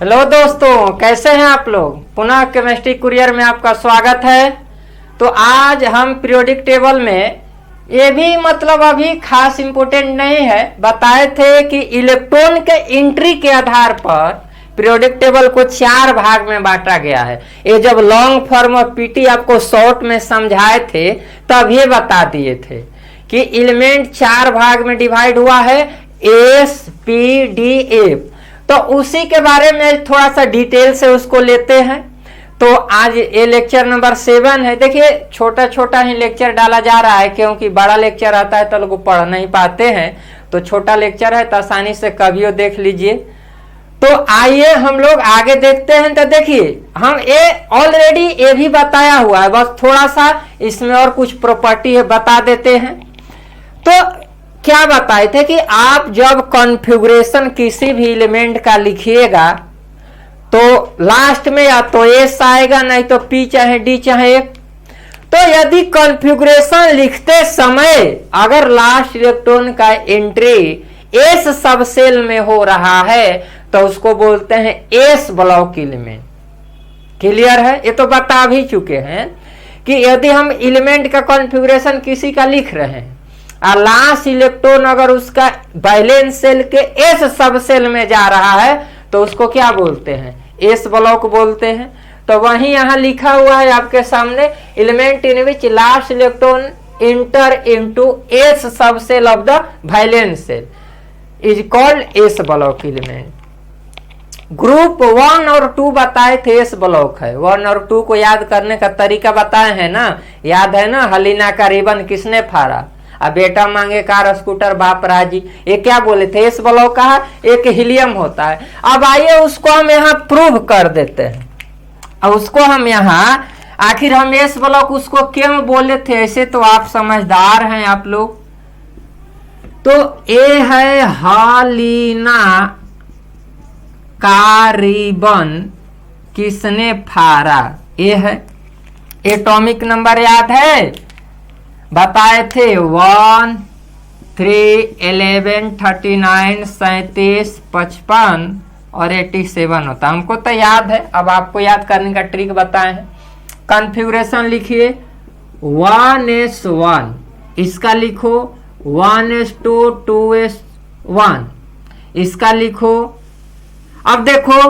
Hello दोस्तों, कैसे हैं आप लोग। पुनः केमिस्ट्री कुरियर में आपका स्वागत है। तो आज हम पीरियोडिक टेबल में ये भी मतलब अभी खास इंपोर्टेंट नहीं है, बताए थे कि इलेक्ट्रॉन के एंट्री के आधार पर पीरियोडिक टेबल को 4 भाग में बांटा गया है। ये जब लॉन्ग फॉर्म ऑफ पीटी आपको शॉर्ट में समझाए थे तब ये बता दिए थे कि एलिमेंट 4 भाग में डिवाइड हुआ है, एस पी डी एफ। तो उसी के बारे में थोड़ा सा डिटेल से उसको लेते हैं। तो आज ये लेक्चर नंबर 7 है। देखिए छोटा छोटा ही लेक्चर डाला जा रहा है क्योंकि बड़ा लेक्चर आता है तो लोग पढ़ नहीं पाते हैं, तो छोटा लेक्चर है तो आसानी से कभी देख लीजिए। तो आइए हम लोग आगे देखते हैं। तो देखिए हम ये ऑलरेडी ये भी बताया हुआ है, बस थोड़ा सा इसमें और कुछ प्रॉपर्टी है बता देते हैं। तो क्या बताए थे कि आप जब कॉन्फ़िगरेशन किसी भी एलिमेंट का लिखिएगा तो लास्ट में या तो एस आएगा, नहीं तो पी चाहे डी चाहे एफ। तो यदि कॉन्फ़िगरेशन लिखते समय अगर लास्ट इलेक्ट्रॉन का एंट्री एस सब सेल में हो रहा है तो उसको बोलते हैं एस ब्लॉक एलिमेंट। क्लियर है, ये तो बता भी चुके हैं कि यदि हम एलिमेंट का कॉन्फ़िगरेशन किसी का लिख रहे हैं और लास्ट इलेक्ट्रॉन अगर उसका वैलेंस सेल के एस सब सेल में जा रहा है तो उसको क्या बोलते हैं, एस ब्लॉक बोलते हैं। तो वही यहां लिखा हुआ है आपके सामने, element in which last electron enter into s subshell of the valence shell is called s block element. Group 1 और 2 बताए थे एस ब्लॉक है। 1 और 2 को याद करने का तरीका बताए हैं ना, याद है ना। हलीना का रिबन किसने फाड़ा, अब बेटा मांगे कार स्कूटर बाप राजी, ये क्या बोले थे, एस ब्लॉक कहा, एक हीलियम होता है। अब आइए उसको हम यहाँ प्रूव कर देते हैं। अब उसको हम यहाँ आखिर हम एस ब्लॉक उसको क्यों बोले थे, ऐसे तो आप समझदार हैं आप लोग। तो ये है हलीना का रिबन किसने फाड़ा, ये है। एटॉमिक नंबर याद है, बताए थे 1 3 11 39 37 55 और 87 होता, हमको तो याद है। अब आपको याद करने का ट्रिक बताए हैं। कॉन्फ़िगरेशन लिखिए 1s1, इसका लिखो 1s2 2s1, इसका लिखो। अब देखो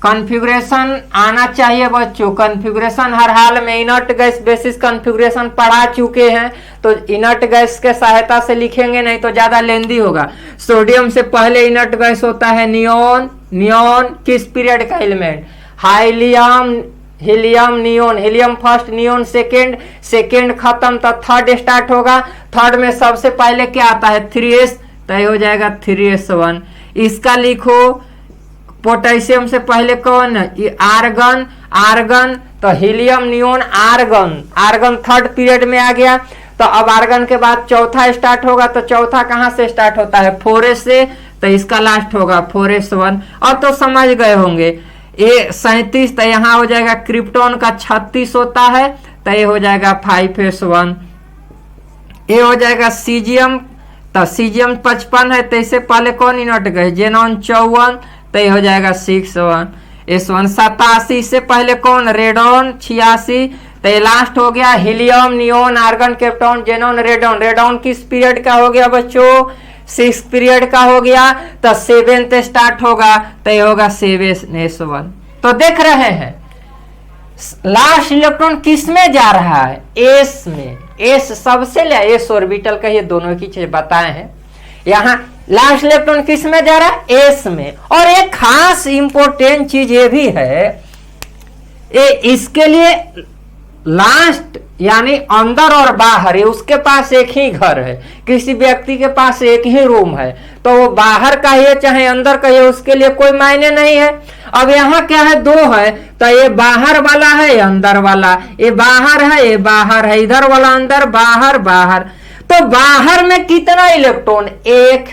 कॉन्फ़िगरेशन आना चाहिए बच्चों। कॉन्फ़िगरेशन हर हाल में इनर्ट गैस बेसिस कॉन्फ़िगरेशन पढ़ा चुके हैं, तो इनर्ट गैस के सहायता से लिखेंगे, नहीं तो ज्यादा लेंदी होगा। सोडियम से पहले इनर्ट गैस होता है नियोन। नियोन किस पीरियड का element, helium helium neon. Helium first, neon second, second खत्म तो थर्ड स्टार्ट होगा। थर्ड में सबसे पहले क्या आता है 3s, तो हो जाएगा 3s1। इसका लिखो पोटेशियम से पहले कौन, ये आर्गन। आर्गन तो helium neon argon, argon third period में आ गया। तो अब आर्गन के बाद चौथा स्टार्ट होगा, तो चौथा कहां से स्टार्ट होता है 4s से, तो इसका लास्ट होगा 4s1। अब तो समझ गए होंगे ये 37, तो यहाँ हो जाएगा क्रिप्टॉन का 36 होता है, तो ये हो जाएगा 5s1। ये हो जाएगा सीजियम, तो सीजियम 55 है, तो इससे पहले कौन इनर्ट गए, जेनॉन 54, तो ये हो जाएगा 6s1। S1 87 से पहले कौन, रेडॉन 86, तो ये लास्ट हो गया helium neon argon krypton xenon radon. Radon किस पीरियड का हो गया बच्चों, 6 पीरियड का हो गया, तो 7th स्टार्ट होगा, तो ये होगा 7s1। तो देख रहे हैं लास्ट इलेक्ट्रॉन किस में जा रहा है, एस में। एस सबसे ले एस ऑर्बिटल का, ये दोनों की चीज बताए हैं। यहाँ लास्ट इलेक्ट्रॉन किस में जा रहा है, एस में। और एक खास इंपॉर्टेंट चीज ये भी है, ये इसके लिए लास्ट यानी अंदर और बाहर, ये उसके पास एक ही घर है। किसी व्यक्ति के पास एक ही रूम है, तो वो बाहर का है चाहे अंदर का है, उसके लिए कोई मायने नहीं है। अब यहाँ क्या है, 2 है, तो ये बाहर वाला है, ये अंदर वाला, ये बाहर है, ये बाहर है, इधर वाला अंदर, बाहर बाहर। तो बाहर में कितना इलेक्ट्रॉन, 1।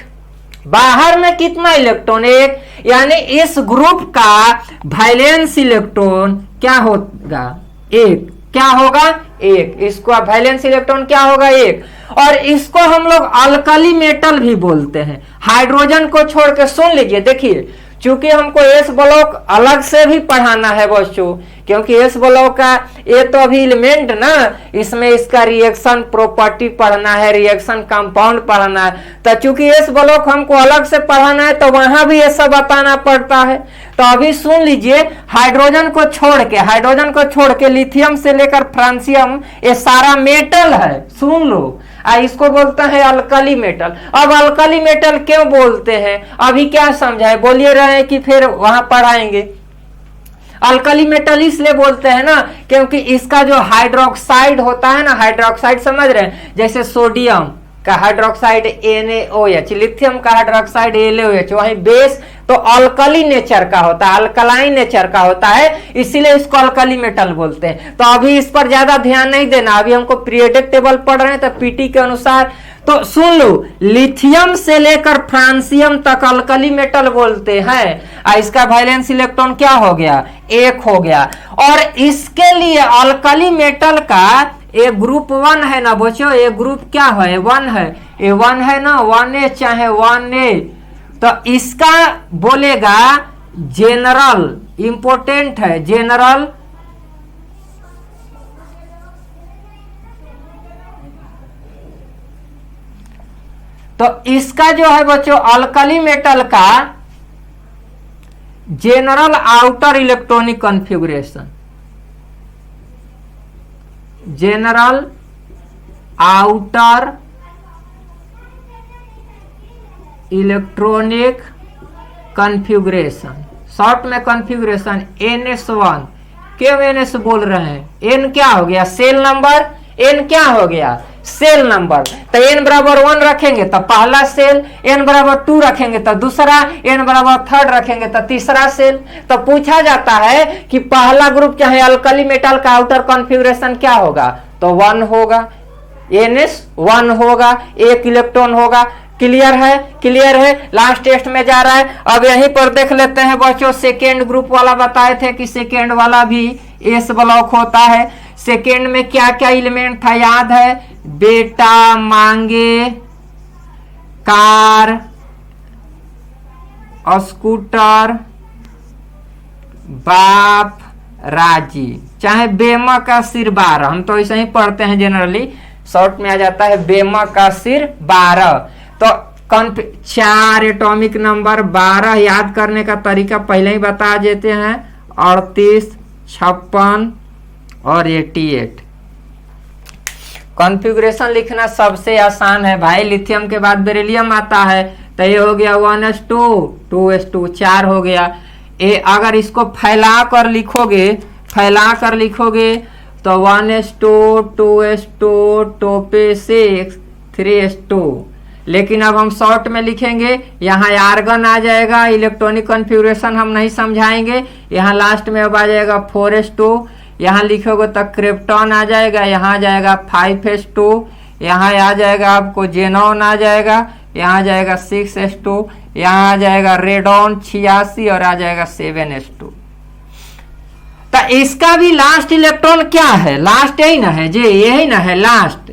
बाहर में कितना इलेक्ट्रॉन, 1। यानी इस ग्रुप का वैलेंस इलेक्ट्रॉन क्या होगा, 1। क्या होगा, 1। इसको वैलेंस इलेक्ट्रॉन क्या होगा, 1। और इसको हम लोग अल्कली मेटल भी बोलते हैं। हाइड्रोजन को छोड़ के सुन लीजिए, देखिए चूंकि हमको एस ब्लॉक अलग से भी पढ़ाना है बच्चों, क्योंकि एस ब्लॉक का ये तो अभी एलिमेंट ना, इसमें इसका रिएक्शन प्रॉपर्टी पढ़ना है, रिएक्शन कंपाउंड पढ़ना है। तो चूंकि एस ब्लॉक हमको अलग से पढ़ाना है तो वहां भी ये सब बताना पड़ता है। तो अभी सुन लीजिए, हाइड्रोजन को छोड़ के लिथियम से लेकर फ्रांसियम ये सारा मेटल है, सुन लो। इसको बोलते हैं अल्कली मेटल। अब अल्कली मेटल क्यों बोलते हैं, अभी क्या समझाए, बोलिए रहे कि फिर वहां पढ़ाएंगे। अल्कली मेटल इसलिए बोलते हैं ना क्योंकि इसका जो हाइड्रोक्साइड होता है ना, हाइड्रोक्साइड समझ रहे हैं, जैसे सोडियम का हाइड्रोक्साइड NaOH, लिथियम का हाइड्रोक्साइड LaOH, वही बेस तो अल्कली नेचर का होता है, अल्कलाइन नेचर का होता है, इसीलिए इसको अल्कली मेटल बोलते हैं। तो अभी इस पर ज्यादा ध्यान नहीं देना, अभी हमको पीरियोडिक टेबल पढ़ रहे हैं तो पीटी के अनुसार। तो सुन लो, लिथियम से लेकर फ्रांसियम तक अल्कली मेटल बोलते हैं। इसका वैलेंस इलेक्ट्रॉन क्या हो गया, 1 हो गया। और इसके लिए अल्कली मेटल का ये ग्रुप 1 है ना बच्चों, ये ग्रुप क्या है, 1 है, ये 1 है ना, 1A चाहे 1A, तो इसका बोलेगा जेनरल, इंपोर्टेंट है जेनरल तो इसका जो है बच्चों अल्कली मेटल का general outer electronic configuration, general outer electronic configuration, short में कॉन्फ़िगरेशन NS1। क्यों NS बोल रहे हैं, N क्या हो गया, सेल नंबर, N क्या हो गया, सेल नंबर। तो n बराबर 1 रखेंगे तो पहला सेल, n बराबर 2 रखेंगे तो दूसरा, n बराबर 3 रखेंगे तो तीसरा सेल। तो पूछा जाता है कि पहला ग्रुप चाहे अल्कली मेटल का आउटर कॉन्फ़िगरेशन क्या होगा, तो 1 होगा, NS 1 होगा, 1 इलेक्ट्रॉन होगा। क्लियर है, क्लियर है, लास्ट टेस्ट में जा रहा है। अब यहीं पर देख लेते हैं बच्चों, सेकेंड ग्रुप वाला बताए थे कि सेकेंड वाला भी एस ब्लॉक होता है। सेकेंड में क्या क्या एलिमेंट था याद है, बेटा, मांगे, कार, स्कूटर, बाप, राजी, चाहे बेमा का सिर 12, हम तो ऐसे ही पढ़ते हैं जनरली, शॉर्ट में आ जाता है बेमा का सिर 12। तो 4 एटॉमिक नंबर, 12 याद करने का तरीका पहले ही बता देते हैं, 38, 56 और 88। कॉन्फ़िगरेशन लिखना सबसे आसान है भाई, लिथियम के बाद बेरिलियम आता है, तो ये हो गया 1s2, 2s2, 4 हो गया। अगर इसको फैला कर लिखोगे तो 1s2, 2s2, 2p6, 3s2। लेकिन अब हम शॉर्ट में लिखेंगे, यहाँ आर्गन आ जाएगा, इलेक्ट्रॉनिक कॉन्फ़िगरेशन हम नहीं समझाएंगे, यहाँ लास्ट में अब आ जाएगा 4s2, यहाँ लिखोगे तो क्रिप्टॉन आ जाएगा, यहाँ आ जाएगा 5s2, यहाँ आ जाएगा आपको जेनॉन आ जाएगा, यहाँ आ जाएगा 6s2, यहाँ आ जाएगा रेडॉन 86 और आ जाएगा 7s2। तो इसका भी लास्ट इलेक्ट्रॉन क्या है, लास्ट यही ना है जी, यही ना है लास्ट।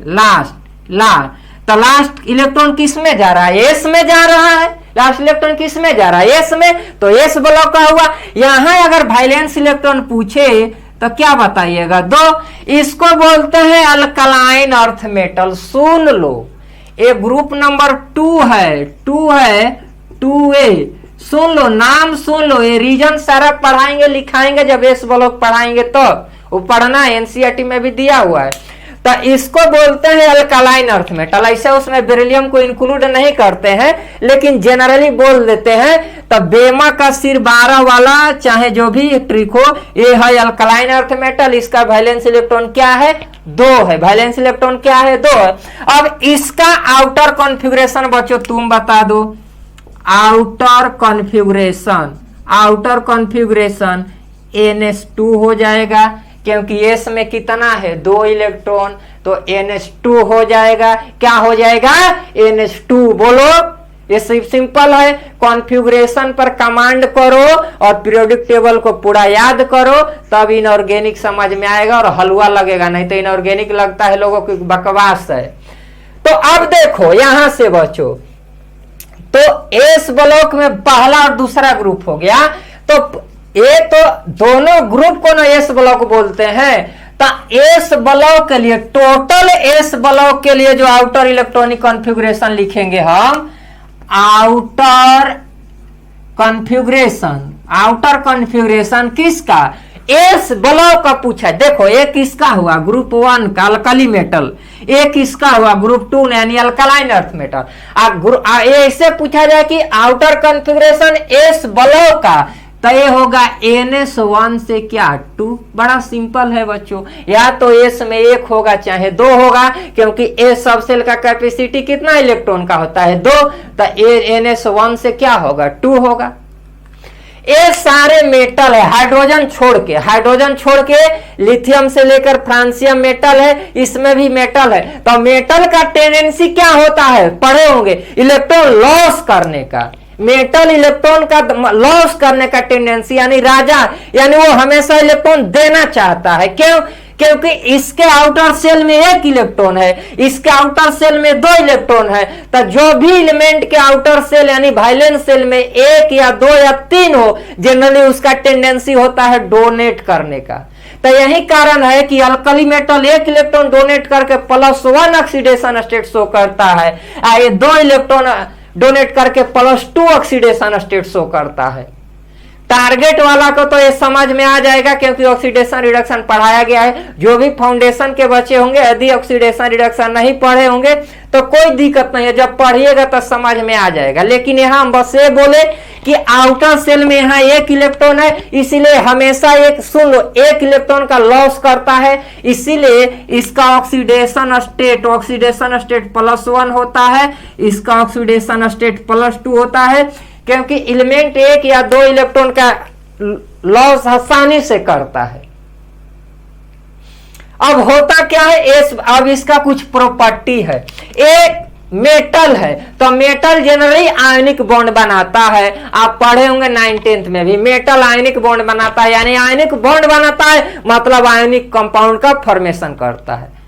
तो लास्ट इलेक्ट्रॉन किस में जा रहा है, एस में जा रहा है। लास्ट इलेक्ट्रॉन किस में जा रहा है, एस में, तो एस ब्लॉक का हुआ। यहां अगर वैलेंस इलेक्ट्रॉन पूछे तो क्या बताइएगा, 2। इसको बोलते हैं अल्कलाइन अर्थ मेटल। सुन लो, ये ग्रुप नंबर 2 है, 2A। सुन लो, नाम सुन लो, ये रीजन सारा पढ़ाएंगे लिखाएंगे जब एस ब्लॉक पढ़ाएंगे तो वो पढ़ना एनसीईआरटी में भी दिया हुआ है। तो इसको बोलते हैं अल्कलाइन अर्थ मेटल। ऐसे उसमें बेरिलियम को इंक्लूड नहीं करते हैं, लेकिन जनरली बोल देते हैं। तो बेमा का सिर 12 वाला चाहे जो भी ट्रिक हो, ये है अल्कलाइन अर्थ मेटल। इसका वैलेंस इलेक्ट्रॉन क्या है, 2 है। वैलेंस इलेक्ट्रॉन क्या है, 2 है। अब इसका आउटर कॉन्फ़िगरेशन बच्चों तुम बता दो। आउटर कॉन्फ़िगरेशन NS2 हो जाएगा, क्योंकि एस में कितना है, 2 इलेक्ट्रॉन, तो NS2 हो जाएगा। क्या हो जाएगा, NS2। बोलो, ये सिंपल है। कॉन्फ़िगरेशन पर कमांड करो और पीरियोडिक टेबल को पूरा याद करो, तब इनऑर्गेनिक समझ में आएगा और हलवा लगेगा, नहीं तो इनऑर्गेनिक लगता है लोगों की बकवास है। तो अब देखो यहां से बच्चों, तो एस ब्लॉक में पहला और दूसरा ग्रुप हो गया। तो ये तो दोनों ग्रुप को ना एस ब्लॉक बोलते हैं। तो एस ब्लॉक के लिए, टोटल एस ब्लॉक के लिए जो आउटर इलेक्ट्रॉनिक कॉन्फ़िगरेशन लिखेंगे हम, आउटर कॉन्फ़िगरेशन किसका, एस ब्लॉक का पूछा है। देखो एक किसका हुआ, ग्रुप 1 का अल्कली मेटल, एक किसका हुआ ग्रुप 2 यानी अल्कलाइन अर्थ मेटल। ऐसे पूछा जाए कि आउटर कॉन्फ़िगरेशन एस ब्लॉक का, तो ये होगा NS1 से क्या 2। बड़ा सिंपल है बच्चों, या तो एस में 1 होगा चाहे 2 होगा, क्योंकि एस सब सेल का कैपेसिटी कितना इलेक्ट्रॉन का होता है 2, तो NS1 से क्या होगा 2 होगा। ये सारे मेटल है, हाइड्रोजन छोड़ के लिथियम से लेकर फ्रांसियम मेटल है, इसमें भी मेटल है। तो मेटल का टेंडेंसी क्या होता है, पढ़े होंगे, इलेक्ट्रॉन लॉस करने का। मेटल इलेक्ट्रॉन का लॉस करने का टेंडेंसी, यानी राजा, यानी वो हमेशा इलेक्ट्रॉन देना चाहता है। क्यों, क्योंकि इसके आउटर सेल में 1 इलेक्ट्रॉन है, इसके आउटर सेल में 2 इलेक्ट्रॉन है। तो जो भी एलिमेंट के आउटर सेल यानी वैलेंस सेल में 1 या 2 या 3 हो, जनरली उसका टेंडेंसी होता है डोनेट करने का। तो यही कारण है कि अल्कली मेटल 1 इलेक्ट्रॉन डोनेट करके +1 ऑक्सीडेशन स्टेट शो करता है, ये 2 इलेक्ट्रॉन डोनेट करके +2 ऑक्सीडेशन स्टेट शो करता है। टारगेट वाला को तो ये समझ में आ जाएगा, क्योंकि ऑक्सीडेशन रिडक्शन पढ़ाया गया है। जो भी फाउंडेशन के बच्चे होंगे, यदि ऑक्सीडेशन रिडक्शन नहीं पढ़े होंगे तो कोई दिक्कत नहीं है, जब पढ़िएगा तो समझ में आ जाएगा। लेकिन यहाँ हम बस ये बोले कि आउटर सेल में यहाँ 1 इलेक्ट्रॉन है, इसीलिए हमेशा सुन लो 1 इलेक्ट्रॉन का लॉस करता है, इसीलिए इसका ऑक्सीडेशन स्टेट +1 होता है, इसका ऑक्सीडेशन स्टेट +2 होता है, क्योंकि एलिमेंट 1 या 2 इलेक्ट्रॉन का लॉस आसानी से करता है। अब होता क्या है, अब इसका कुछ प्रॉपर्टी है। एक मेटल है, तो मेटल जनरली आयनिक बॉन्ड बनाता है। आप पढ़े होंगे 9th में भी, मेटल आयनिक बॉन्ड बनाता है, यानी आयनिक बॉन्ड बनाता है मतलब आयनिक कंपाउंड का फॉर्मेशन करता है।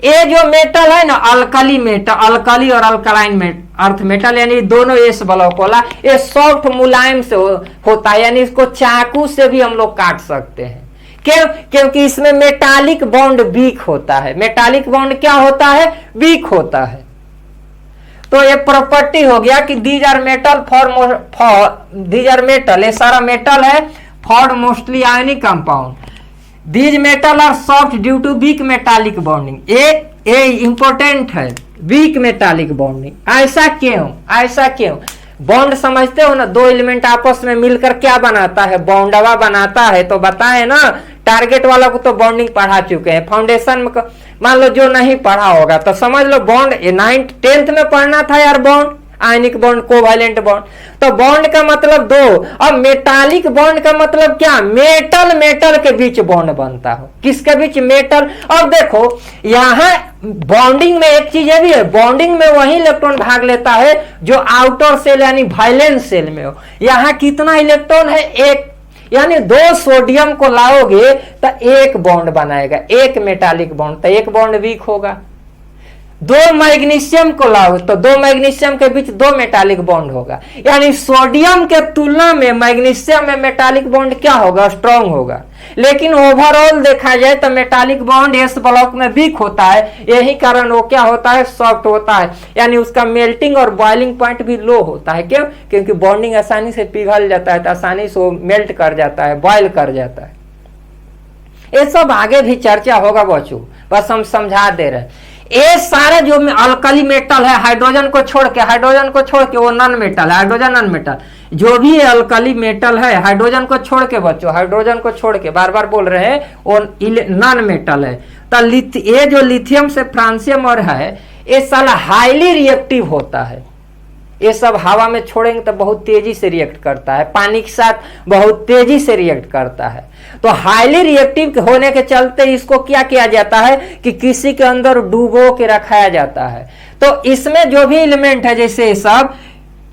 ये जो मेटल है ना, अल्कली और अल्कलाइन अर्थ मेटल, यानी दोनों एस ब्लॉक वाला, ये सॉफ्ट मुलायम से होता है, यानी इसको चाकू से भी हम लोग काट सकते हैं। क्यों, क्योंकि इसमें मेटालिक बॉन्ड वीक होता है। मेटालिक बॉन्ड क्या होता है, वीक होता है। तो ये प्रॉपर्टी हो गया कि दीज आर मेटल, ये सारा मेटल है, form mostly ionic compound. These metal are soft due to weak metallic bonding. ये इंपॉर्टेंट है, वीक मेटालिक बॉन्डिंग। ऐसा क्यों बॉन्ड समझते हो ना, 2 एलिमेंट आपस में मिलकर क्या बनाता है, बॉन्डवा बनाता है। तो बताए ना, टारगेट वाला को तो बॉन्डिंग पढ़ा चुके हैं। फाउंडेशन में मान लो जो नहीं पढ़ा होगा तो समझ लो, बॉन्ड 9th 10th में पढ़ना था यार, bond, ionic bond, covalent bond. तो बॉन्ड का मतलब 2, अब मेटालिक बॉन्ड का मतलब क्या, मेटल के बीच बॉन्ड बनता हो। किसके बीच, मेटल। अब देखो यहां बॉन्डिंग में एक चीज भी है, बॉन्डिंग में वही इलेक्ट्रॉन भाग लेता है जो आउटर सेल यानी वैलेंस सेल में हो। यहां कितना इलेक्ट्रॉन है, 1, यानी 2 सोडियम को लाओगे तो 1 बॉन्ड बनाएगा, 1 मेटालिक बॉन्ड, तो 1 बॉन्ड वीक होगा। 2 मैग्नीशियम को लाओ तो 2 मैग्नीशियम के बीच 2 मेटालिक बॉन्ड होगा, यानी सोडियम के तुलना में मैग्नीशियम में मेटालिक बॉन्ड क्या होगा, स्ट्रांग होगा। लेकिन ओवरऑल देखा जाए तो मेटालिक बॉन्ड एस ब्लॉक में वीक होता है, यही कारण वो क्या होता है, सॉफ्ट होता है, यानी उसका मेल्टिंग और बॉइलिंग पॉइंट भी लो होता है। क्यों, क्योंकि बॉन्डिंग आसानी से पिघल जाता है, तो आसानी से वो मेल्ट कर जाता है, बॉयल कर जाता है। ये सब आगे भी चर्चा होगा बच्चों, बस हम समझा दे रहे हैं। ये सारे जो अल्कली मेटल है, हाइड्रोजन को छोड़ के वो नॉन मेटल है, हाइड्रोजन नॉन मेटल। जो भी अल्कली मेटल है, हाइड्रोजन को छोड़ के बच्चों, हाइड्रोजन को छोड़ के बार बार बोल रहे हैं, वो नॉन मेटल है। तो ये जो लिथियम से फ्रांसियम और है, ये साला हाईली रिएक्टिव होता है। ये सब हवा में छोड़ेंगे तो बहुत तेजी से रिएक्ट करता है, पानी के साथ बहुत तेजी से रिएक्ट करता है। तो हाईली रिएक्टिव होने के चलते इसको क्या किया जाता है कि किसी के अंदर डुबो के रखाया जाता है। तो इसमें जो भी एलिमेंट है, जैसे ये सब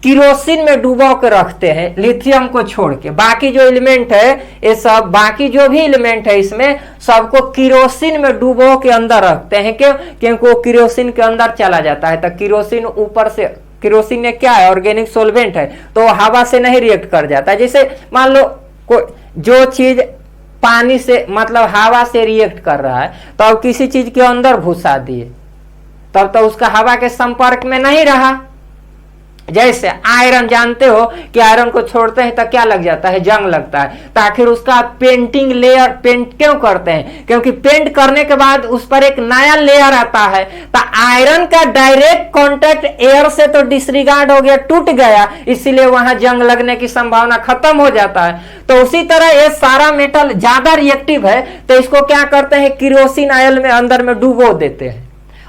किरोसिन में डुबो के रखते हैं, लिथियम को छोड़ के। बाकी जो एलिमेंट है ये सब, बाकी जो भी एलिमेंट है इसमें सबको किरोसिन में डुबो के अंदर रखते हैं। क्यों, क्योंकि वो किरोसिन के अंदर चला जाता है, तो किरोसिन ऊपर से केरोसिन में क्या है, ऑर्गेनिक सोल्वेंट है, तो हवा से नहीं रिएक्ट कर जाता। जैसे मान लो जो चीज पानी से मतलब हवा से रिएक्ट कर रहा है, तो अब किसी चीज के अंदर घुसा दिए तब तो उसका हवा के संपर्क में नहीं रहा। जैसे आयरन, जानते हो कि आयरन को छोड़ते हैं तो क्या लग जाता है, जंग लगता है। तो आखिर उसका पेंटिंग लेयर पेंट क्यों करते हैं, क्योंकि पेंट करने के बाद उस पर एक नया लेयर आता है। तो आयरन का डायरेक्ट कांटेक्ट एयर से तो डिसरिगार्ड हो गया, टूट गया, इसीलिए वहां जंग लगने की संभावना खत्म हो जाता है। तो उसी तरह ये सारा मेटल ज्यादा रिएक्टिव है, तो इसको क्या करते हैं, केरोसिन ऑयल में अंदर में डुबो देते हैं।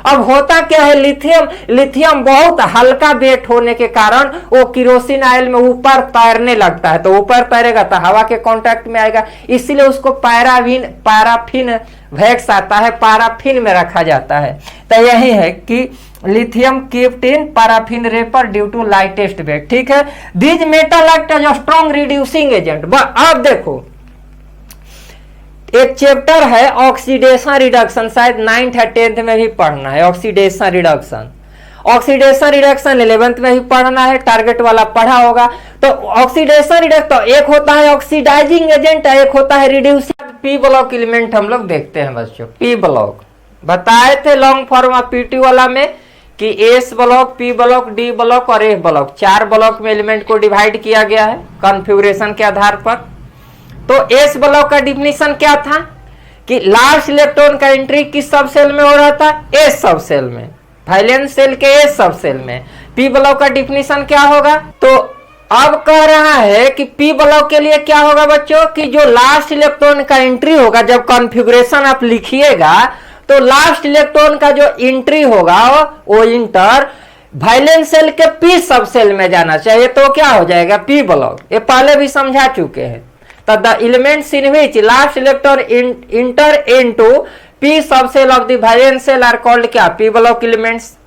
अब होता क्या है, लिथियम बहुत हल्का वेट होने के कारण वो केरोसिन ऑयल में ऊपर तैरने लगता है। तो ऊपर तैरेगा तो हवा के कांटेक्ट में आएगा, इसीलिए उसको पैराफिन वैक्स आता है, पैराफिन में रखा जाता है। तो यही है कि lithium kept in paraffin wrapper due to lightest weight. ठीक है, this metal act as a strong reducing agent. अब देखो एक चैप्टर है ऑक्सीडेशन रिडक्शन, शायद 9th या 10th में भी पढ़ना है। ऑक्सीडेशन रिडक्शन 11th में भी पढ़ना है, टारगेट वाला पढ़ा होगा। तो ऑक्सीडेशन रिडक्शन तो एक होता है ऑक्सीडाइजिंग एजेंट, एक होता है रिड्यूसिंग। पी ब्लॉक एलिमेंट हम लोग देखते हैं बच्चों। पी ब्लॉक बताए थे लॉन्ग फॉर्म ऑफ पीटी वाला में कि S block, P block, D block और एफ ब्लॉक, 4 ब्लॉक में एलिमेंट को डिवाइड किया गया है कॉन्फ़िगरेशन के आधार पर। तो एस ब्लॉक का डिफिनीशन क्या था कि लास्ट इलेक्ट्रॉन का एंट्री किस सब सेल में हो रहा था, एस सब सेल में, वैलेंस सेल के एस सब सेल में। पी ब्लॉक का डिफिनीशन क्या होगा, तो अब कह रहा है कि पी ब्लॉक के लिए क्या होगा बच्चों कि जो लास्ट इलेक्ट्रॉन का एंट्री होगा, जब कॉन्फ़िगरेशन आप लिखिएगा तो लास्ट इलेक्ट्रॉन का जो एंट्री होगा वो इंटर वैलेंस सेल के पी सब सेल में जाना चाहिए। तो क्या हो जाएगा पी ब्लॉक, ये पहले भी समझा चुके हैं। The elements in which last electron enter into p subcell of the valence cell are called क्या, p block elements।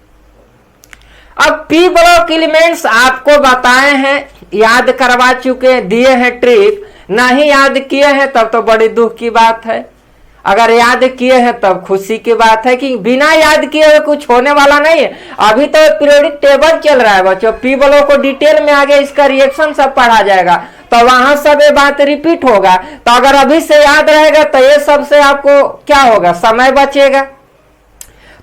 अब p block elements आपको बताए हैं, याद करवा चुके, दिए हैं ट्रिक, नहीं याद किए हैं तब तो बड़ी दुख की बात है। अगर याद किए हैं तब खुशी की बात है कि बिना याद किए हुए कुछ होने वाला नहीं है। अभी तो पीरियोडिक टेबल चल रहा है बच्चों, पी ब्लॉक को डिटेल में आगे इसका रिएक्शन सब पढ़ा जाएगा, तो वहां सब ये बात रिपीट होगा। तो अगर अभी से याद रहेगा तो ये सबसे आपको क्या होगा, समय बचेगा।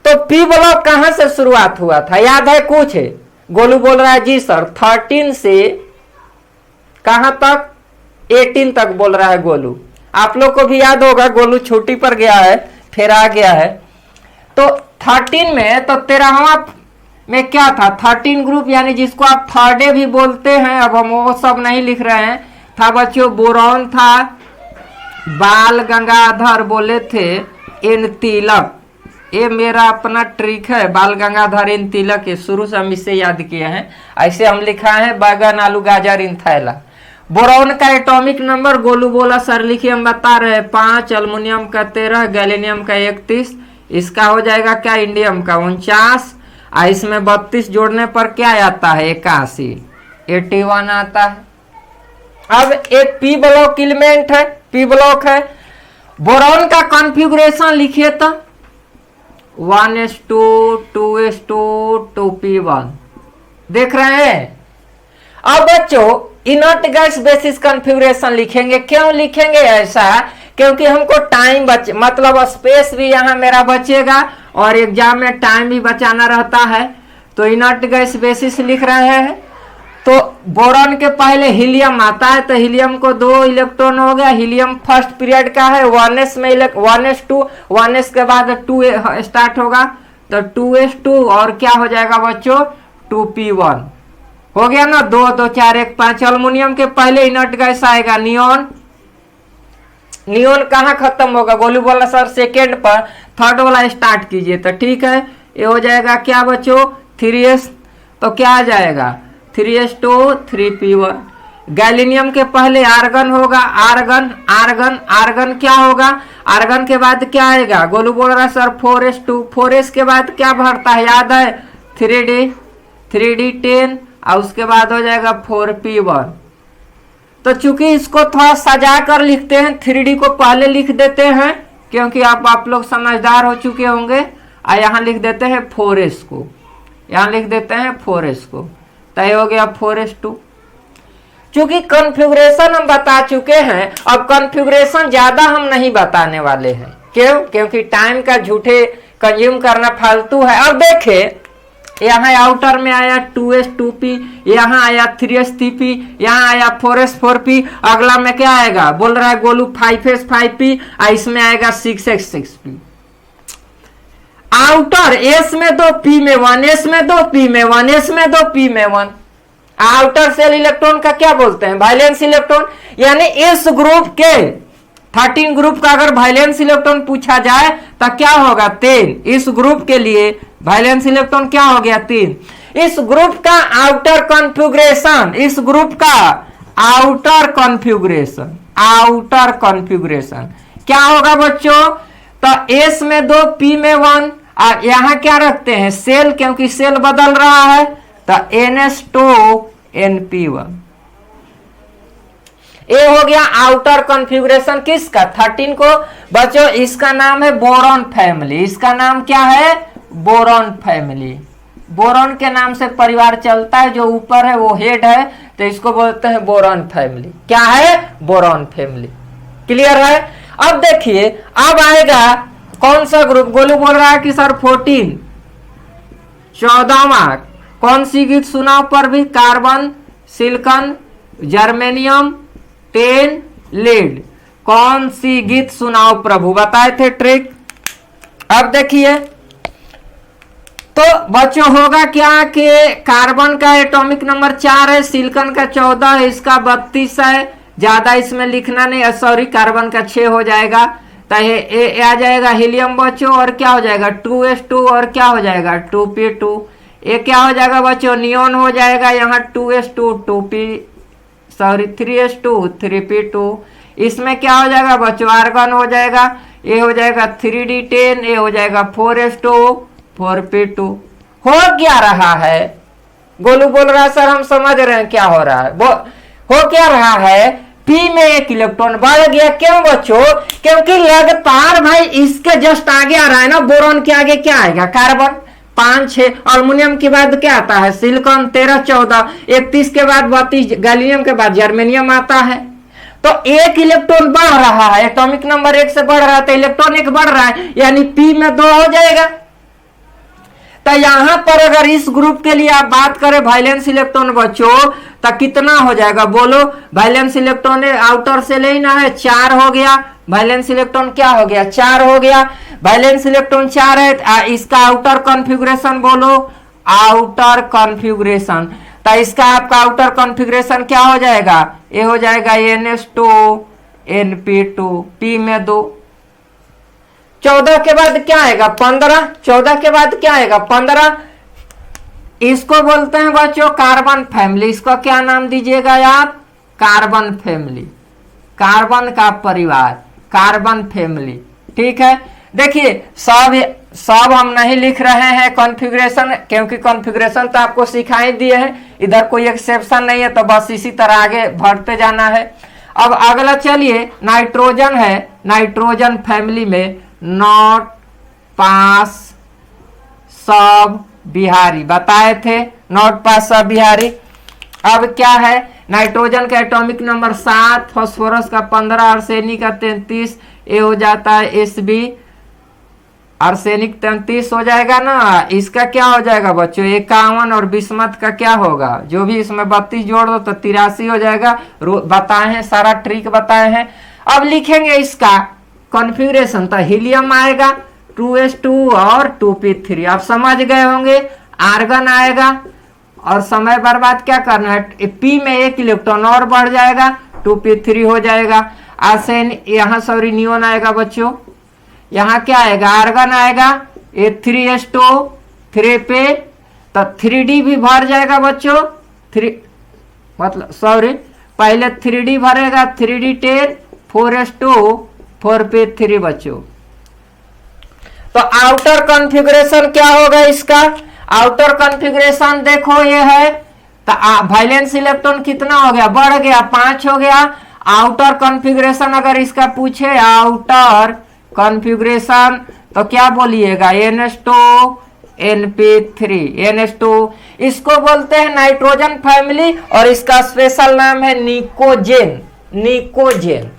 तो पी ब्लॉक कहां से शुरुआत हुआ था, याद है कुछ है? गोलू बोल रहा है जी सर 13 से कहां तक, 18 तक बोल रहा है गोलू। आप लोग को भी याद होगा, गोलू छुट्टी पर गया है फिर आ गया है। तो 13 में तो 13वां में क्या था, 13 ग्रुप यानी जिसको आप थर्डे भी बोलते हैं, अब हम वो सब नहीं लिख रहे हैं, था बच्चों बोरॉन था, बाल गंगाधर बोले थे, इन तिलक, ये मेरा अपना ट्रिक है, बाल गंगाधर इन तिलक, ये शुरू से हम इसे याद किए हैं। ऐसे हम लिखा है बैगन आलू गाजर इन थैला। बोरॉन का एटॉमिक नंबर गोलू बोला सर लिखिए, हम बता रहे 5, एल्युमिनियम का 13, गैलेनियम का 31, इसका हो जाएगा क्या इंडियम का 49, इसमें 32 जोड़ने पर क्या आता है 81, 81 आता है। अब एक पी ब्लॉक एलिमेंट है, पी ब्लॉक है। बोरॉन का कॉन्फ़िगरेशन लिखिए तो 1s2 2s2 2p1 देख रहे हैं। अब बच्चों इनर्ट गैस बेसिस कॉन्फ़िगरेशन लिखेंगे। क्यों लिखेंगे ऐसा, क्योंकि हमको टाइम मतलब स्पेस भी यहाँ मेरा बचेगा और एग्जाम में टाइम भी बचाना रहता है। तो इनर्ट गैस बेसिस लिख रहे हैं। तो बोरॉन के पहले हीलियम आता है, तो हीलियम को 2 इलेक्ट्रॉन हो गया। हीलियम फर्स्ट पीरियड का है, 1s में 1s2, 1s के बाद 2 स्टार्ट होगा, तो 2s2 और क्या हो जाएगा बच्चों 2p1 हो गया ना, 2 2 4 1 5। एल्युमिनियम के पहले इनर्ट गैस आएगा नियोन। नियोन कहाँ खत्म होगा, गोलू बोला सर सेकेंड पर, थर्ड वाला स्टार्ट कीजिए। तो ठीक है, ये हो जाएगा क्या बच्चों 3s, तो क्या आ जाएगा 3s2 3p1। गैलेनियम के पहले आर्गन होगा, आर्गन आर्गन आर्गन क्या होगा, आर्गन के बाद क्या आएगा, गोलू बोल रहा है सर 4s2, 4s के बाद क्या भरता है याद है 3d10 और उसके बाद हो जाएगा 4p1। तो चूंकि इसको थोड़ा सजा कर लिखते हैं, 3d को पहले लिख देते हैं क्योंकि आप लोग समझदार हो चुके होंगे। और यहाँ लिख देते हैं 4s को, यहाँ लिख देते हैं 4s को। तो ये हो गया 4s2। चूंकि कॉन्फ़िगरेशन हम बता चुके हैं, अब कॉन्फ़िगरेशन ज्यादा हम नहीं बताने वाले हैं। क्यों? क्योंकि टाइम का झूठे कंज्यूम करना फालतू है। अब देखे यहाँ आउटर में आया 2s2p, यहाँ आया 3s3p, यहाँ आया 4s4p, अगला में क्या आएगा बोल रहा है गोलू 5s5p, इसमें आएगा 6s6p। आउटर एस में 2 पी में 1, एस में 2 पी में 1, एस में 2 पी में 1। आउटर सेल इलेक्ट्रॉन का क्या बोलते हैं? Valence electron. यानी इस ग्रुप के 13 ग्रुप का अगर वैलेंस इलेक्ट्रॉन पूछा जाए तो क्या होगा 3। इस ग्रुप के लिए वैलेंस इलेक्ट्रॉन क्या हो गया 3। इस ग्रुप का आउटर कॉन्फ़िगरेशन, इस ग्रुप का आउटर कॉन्फ़िगरेशन क्या होगा बच्चों? तो एस में 2 पी में 1, और यहां क्या रखते हैं सेल, क्योंकि सेल बदल रहा है, तो ns2 np1। ये हो गया आउटर कॉन्फ़िगरेशन किसका 13 को। बच्चों इसका नाम है बोरॉन फैमिली। इसका नाम क्या है? Boron family. बोरॉन के नाम से परिवार चलता है, जो ऊपर है वो हेड है, तो इसको बोलते हैं बोरॉन फैमिली। क्या है? Boron family. क्लियर है? अब देखिए अब आएगा कौन सा ग्रुप। गोलू बोल रहा है कि सर 14 14वां कौन सी गीत सुनाओ पर भी? Carbon, silicon, germanium, ten, lead. कौन सी गीत सुनाओ प्रभु? बताए थे ट्रिक। अब देखिए तो बच्चों होगा क्या कि कार्बन का एटॉमिक नंबर 4 है, सिलिकॉन का 14 है, इसका 32 है। ज्यादा इसमें लिखना नहीं, सॉरी कार्बन का 6 हो जाएगा, तो ये आ जाएगा हीलियम बच्चों, और क्या हो जाएगा 2s2, और क्या हो जाएगा 2p2। ये क्या हो जाएगा बच्चों? नियोन हो जाएगा। यहाँ 2s2 3s2 3p2। इसमें क्या हो जाएगा बच्चों? आर्गन हो जाएगा। ये हो जाएगा 3d10, ये हो जाएगा 4s2 4p2। हो क्या रहा है? गोलू बोल रहा है सर हम समझ रहे हैं क्या हो रहा है। हो क्या रहा है? पी में 1 इलेक्ट्रॉन बढ़ गया। क्यों बच्चों? क्योंकि लगातार भाई इसके जस्ट आगे आ रहा है ना। बोरॉन के आगे क्या आएगा? कार्बन 5 6, अल्युमिनियम के बाद क्या आता है? सिलिकॉन 13 14, 31 के बाद 32, गैलियम के बाद जर्मेनियम आता है। तो 1 इलेक्ट्रॉन बढ़ रहा है, एटॉमिक नंबर 1 से बढ़ रहा है, तो इलेक्ट्रॉन 1 बढ़ रहा है, यानी पी में 2 हो जाएगा। तो यहां पर अगर इस ग्रुप के लिए आप बात करें वैलेंस इलेक्ट्रॉन बच्चों, तो कितना हो जाएगा बोलो? वैलेंस इलेक्ट्रॉन आउटर से लेना है 4 हो गया। वैलेंस इलेक्ट्रॉन क्या हो गया? 4 हो गया। वैलेंस इलेक्ट्रॉन 4 है। इसका आउटर कॉन्फ़िगरेशन बोलो, आउटर कॉन्फ़िगरेशन। तो इसका आपका आउटर कॉन्फ़िगरेशन क्या हो जाएगा? ये हो जाएगा ns2 np2, p में 2। 14 के बाद क्या आएगा? 15। 14 के बाद क्या आएगा? 15। इसको बोलते हैं बच्चों कार्बन फैमिली। इसको क्या नाम दीजिएगा आप? कार्बन फैमिली, कार्बन का परिवार, कार्बन फैमिली। ठीक है। देखिए सब हम नहीं लिख रहे हैं कॉन्फ़िगरेशन, क्योंकि कॉन्फ़िगरेशन तो आपको सिखाई दिए हैं, इधर कोई एक्सेप्शन नहीं है, तो बस इसी तरह आगे बढ़ते जाना है। अब अगला चलिए नाइट्रोजन है। नाइट्रोजन फैमिली में नॉट, पास, सब, बिहारी बताए थे। नॉट, पास, सब, बिहारी। अब क्या है? नाइट्रोजन का एटॉमिक नंबर 7, फास्फोरस का 15, आर्सेनिक का 33, ये हो जाता है Sb। आर्सेनिक 33 हो जाएगा ना। इसका क्या हो जाएगा बच्चों? 51, और बिस्मत का क्या होगा? जो भी इसमें 32 जोड़ दो तो 83 हो जाएगा। बताए हैं, सारा ट्रिक बताए हैं। अब लिखेंगे इसका कॉन्फ़िगरेशन, तो हीलियम आएगा 2s2 और 2p3, आप समझ गए होंगे। आर्गन आएगा, और समय बर्बाद क्या करना है? p में 1 इलेक्ट्रॉन और बढ़ जाएगा, 2p3 हो जाएगा। आर्सेन यहाँ सॉरी नियोन आएगा बच्चों। यहाँ क्या आएगा? आर्गन आएगा, ये 3s2 3 पे, तो 3d भी भर जाएगा बच्चों। 3 मतलब सॉरी पहले 3d भरेगा, 3d10 4s2 4p3 बच्चों। तो आउटर कॉन्फ़िगरेशन क्या होगा इसका? आउटर कॉन्फ़िगरेशन देखो ये है, तो वैलेंस इलेक्ट्रॉन कितना हो गया? बढ़ गया, 5 हो गया। आउटर कॉन्फ़िगरेशन अगर इसका पूछे आउटर कॉन्फ़िगरेशन, तो क्या बोलिएगा? ns2 Np3 NH2, इसको बोलते हैं नाइट्रोजन फैमिली और इसका स्पेशल नाम है निकोजेन। निकोजेन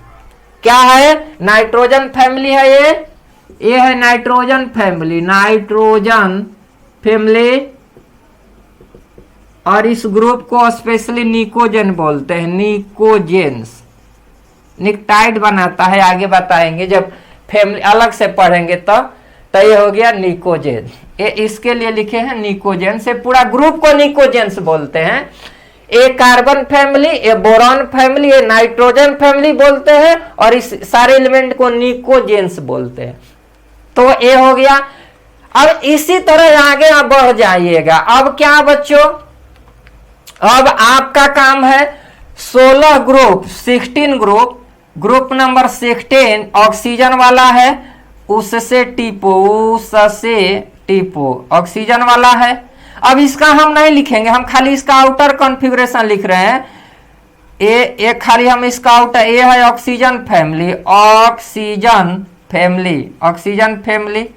क्या है? नाइट्रोजन फैमिली है ये है नाइट्रोजन फैमिली, नाइट्रोजन फैमिली, और इस ग्रुप को स्पेशली निकोजेन बोलते हैं। निकोजेंस निकटाइड बनाता है, आगे बताएंगे जब फैमिली अलग से पढ़ेंगे तो ये हो गया निकोजेन। ये इसके लिए लिखे हैं निकोजेन, से पूरा ग्रुप को निकोजेंस बोलते हैं। ए carbon family, A boron family, A nitrogen family बोलते हैं और इस सारे एलिमेंट को निकोजेंस बोलते हैं। तो ये हो गया। अब इसी तरह आगे आप बढ़ जाइएगा। अब क्या बच्चों, अब आपका काम है 16 ग्रुप, 16 ग्रुप नंबर 16 ऑक्सीजन वाला है, उससे टिपो ऑक्सीजन वाला है। अब इसका हम नहीं लिखेंगे, हम खाली इसका आउटर कॉन्फ़िगरेशन लिख रहे हैं। ए खाली हम इसका आउटर, ए है ऑक्सीजन फैमिली, ऑक्सीजन फैमिली,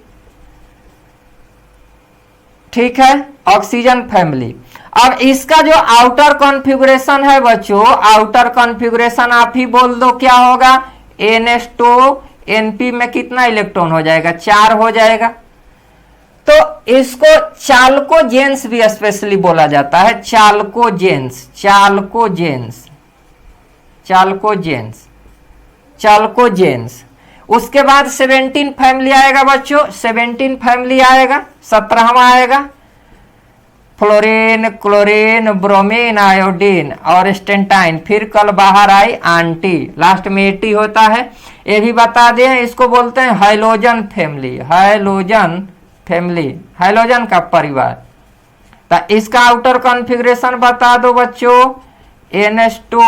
ठीक है, ऑक्सीजन फैमिली। अब इसका जो आउटर कॉन्फ़िगरेशन है बच्चों, आउटर कॉन्फ़िगरेशन आप ही बोल दो क्या होगा। NH2 Np में कितना इलेक्ट्रॉन हो जाएगा? 4 हो जाएगा। तो इसको चाल्कोजेंस भी स्पेशली बोला जाता है, चाल्कोजेंस। उसके बाद 17 फैमिली आएगा बच्चों, 17 फैमिली आएगा, 17वां आएगा फ्लोरीन, क्लोरीन, ब्रोमीन, आयोडीन और स्टेंटाइन। फिर कल बाहर आई आंटी, लास्ट में 80 होता है। ये भी बता दें, इसको बोलते हैं हाइलोजन फैमिली, हाइलोजन का परिवार। तो इसका आउटर कॉन्फ़िगरेशन बता दो बच्चों। NH2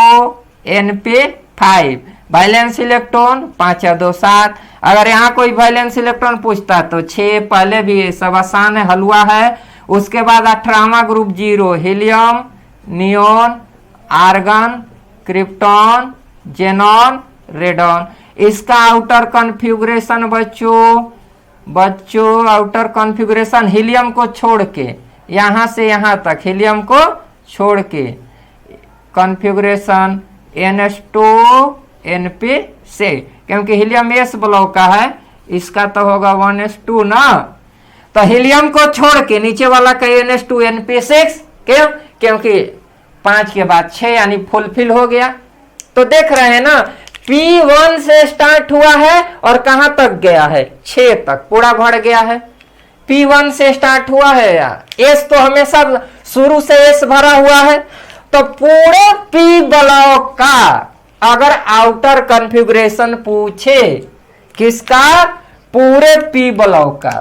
Np5, वैलेंस इलेक्ट्रॉन 5 और 2 7। अगर यहाँ कोई वैलेंस इलेक्ट्रॉन पूछता तो 6, पहले भी ये सब आसान है, हलवा है। उसके बाद 18वां group 0, helium, neon, argon, krypton, xenon, radon. इसका आउटर कॉन्फ़िगरेशन बच्चों आउटर कॉन्फ़िगरेशन हीलियम को छोड़ के, यहां से यहां तक हीलियम को छोड़ के कॉन्फ़िगरेशन NH2 Np6, क्योंकि हीलियम s ब्लॉक का है, इसका तो होगा 1s2 ना। तो हीलियम को छोड़ के नीचे वाला का NH2 Np6, क्यों? क्योंकि 5 के बाद 6 यानी फुलफिल हो गया। तो देख रहे हैं ना, P1 से स्टार्ट हुआ है और कहां तक गया है? 6 तक पूरा भर गया है। P1 से स्टार्ट हुआ है यार, S तो हमेशा शुरू से S भरा हुआ है। तो पूरे P ब्लॉक का अगर आउटर कॉन्फ़िगरेशन पूछे, किसका? पूरे P ब्लॉक का।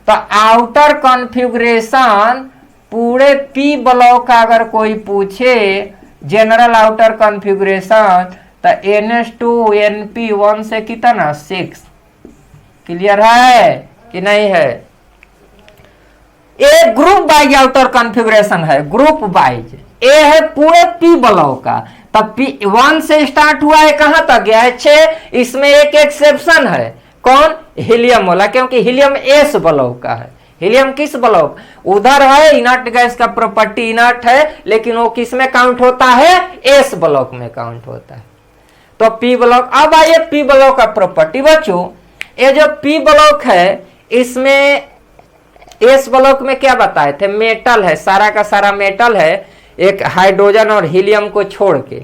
तो आउटर कॉन्फ़िगरेशन पूरे P ब्लॉक का अगर कोई पूछे, जनरल आउटर कॉन्फ़िगरेशन, तो NH2 Np1 से कितना? 6। क्लियर है कि नहीं है? ये ग्रुप वाइज आउटर कॉन्फ़िगरेशन है, ग्रुप वाइज। ए है पूरे P ब्लॉक का। तब P1 से स्टार्ट हुआ है, कहां तक गया है? 6। इसमें एक एक्सेप्शन है, कौन? हीलियम वाला, क्योंकि हीलियम S ब्लॉक का है। हीलियम किस ब्लॉक? उधर है, इनर्ट गैस का प्रॉपर्टी इनर्ट है, लेकिन वो किस में काउंट होता है? S ब्लॉक में काउंट होता है। तो P ब्लॉक। अब आइए P ब्लॉक का प्रॉपर्टी बच्चों। ये जो P ब्लॉक है, इसमें S ब्लॉक में क्या बताए थे? मेटल है, सारा का सारा मेटल है, एक हाइड्रोजन और हीलियम को छोड़ के।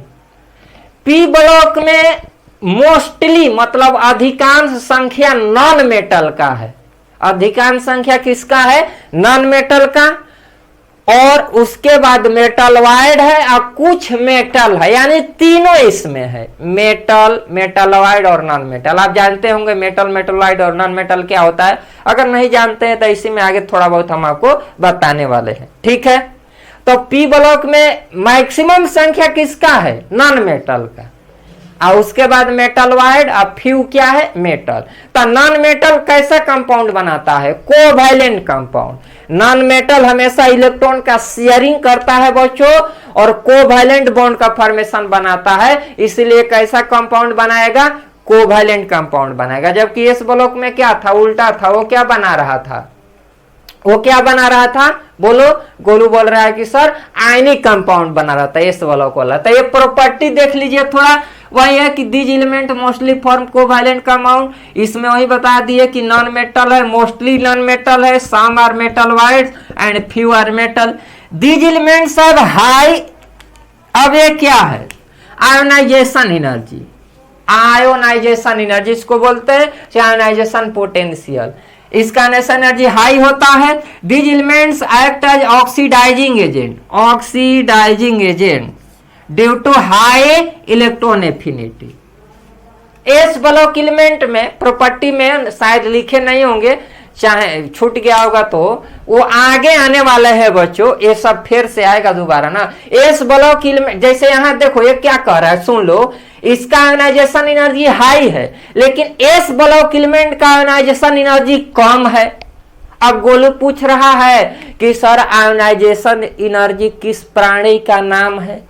P ब्लॉक में मोस्टली मतलब अधिकांश संख्या नॉन मेटल का है। अधिकांश संख्या किसका है? नॉन मेटल का। और उसके बाद मेटलवाइड है और कुछ मेटल है, यानी तीनों इसमें है, मेटल, मेटलवाइड और नॉन मेटल। आप जानते होंगे मेटल, मेटलवाइड और नॉन मेटल क्या होता है। अगर नहीं जानते हैं तो इसी में आगे थोड़ा बहुत हम आपको बताने वाले हैं, ठीक है। तो P ब्लॉक में मैक्सिमम संख्या किसका है? नॉन मेटल का। और उसके बाद मेटलवाइड और फ्यू क्या है? मेटल। तो नॉन मेटल कैसा कंपाउंड बनाता है? Covalent compound. नॉन मेटल हमेशा इलेक्ट्रॉन का शेयरिंग करता है बच्चों, और कोवैलेंट बॉन्ड का फॉर्मेशन बनाता है, इसलिए कैसा कंपाउंड बनाएगा? कोवैलेंट कंपाउंड बनाएगा। जबकि इस ब्लॉक में क्या था? उल्टा था। वो क्या बना रहा था? वो क्या बना रहा था, बोलो। गोलू बोल रहा है कि सर आयनिक कंपाउंड बना रहा था, एस ब्लॉक वाला। तो ये प्रॉपर्टी देख लीजिए थोड़ा, वही है कि these element mostly form covalent compound. इसमें वही बता दिए कि नॉन मेटल है, मोस्टली नॉन मेटल है, some are metalloids and few are metal. These elements have high, अब ये क्या है, आयोनाइजेशन एनर्जी। आयोनाइजेशन एनर्जी इसको बोलते हैं आयोनाइजेशन पोटेंशियल। इसका एनर्जी हाई होता है। These elements act as oxidizing agent, oxidizing agent due to high electron affinity. S block element में प्रॉपर्टी में शायद लिखे नहीं होंगे, चाहे छूट गया होगा तो वो आगे आने वाले हैं बच्चों, ये सब फिर से आएगा दोबारा ना। एस ब्लॉक एलिमेंट जैसे यहां देखो ये क्या कह रहा है, सुन लो। इसका आयोनाइजेशन एनर्जी हाई है, लेकिन एस ब्लॉक एलिमेंट का आयोनाइजेशन एनर्जी कम है। अब गोलू पूछ रहा है कि सर आयोनाइजेशन एनर्जी किस प्राणी का नाम है,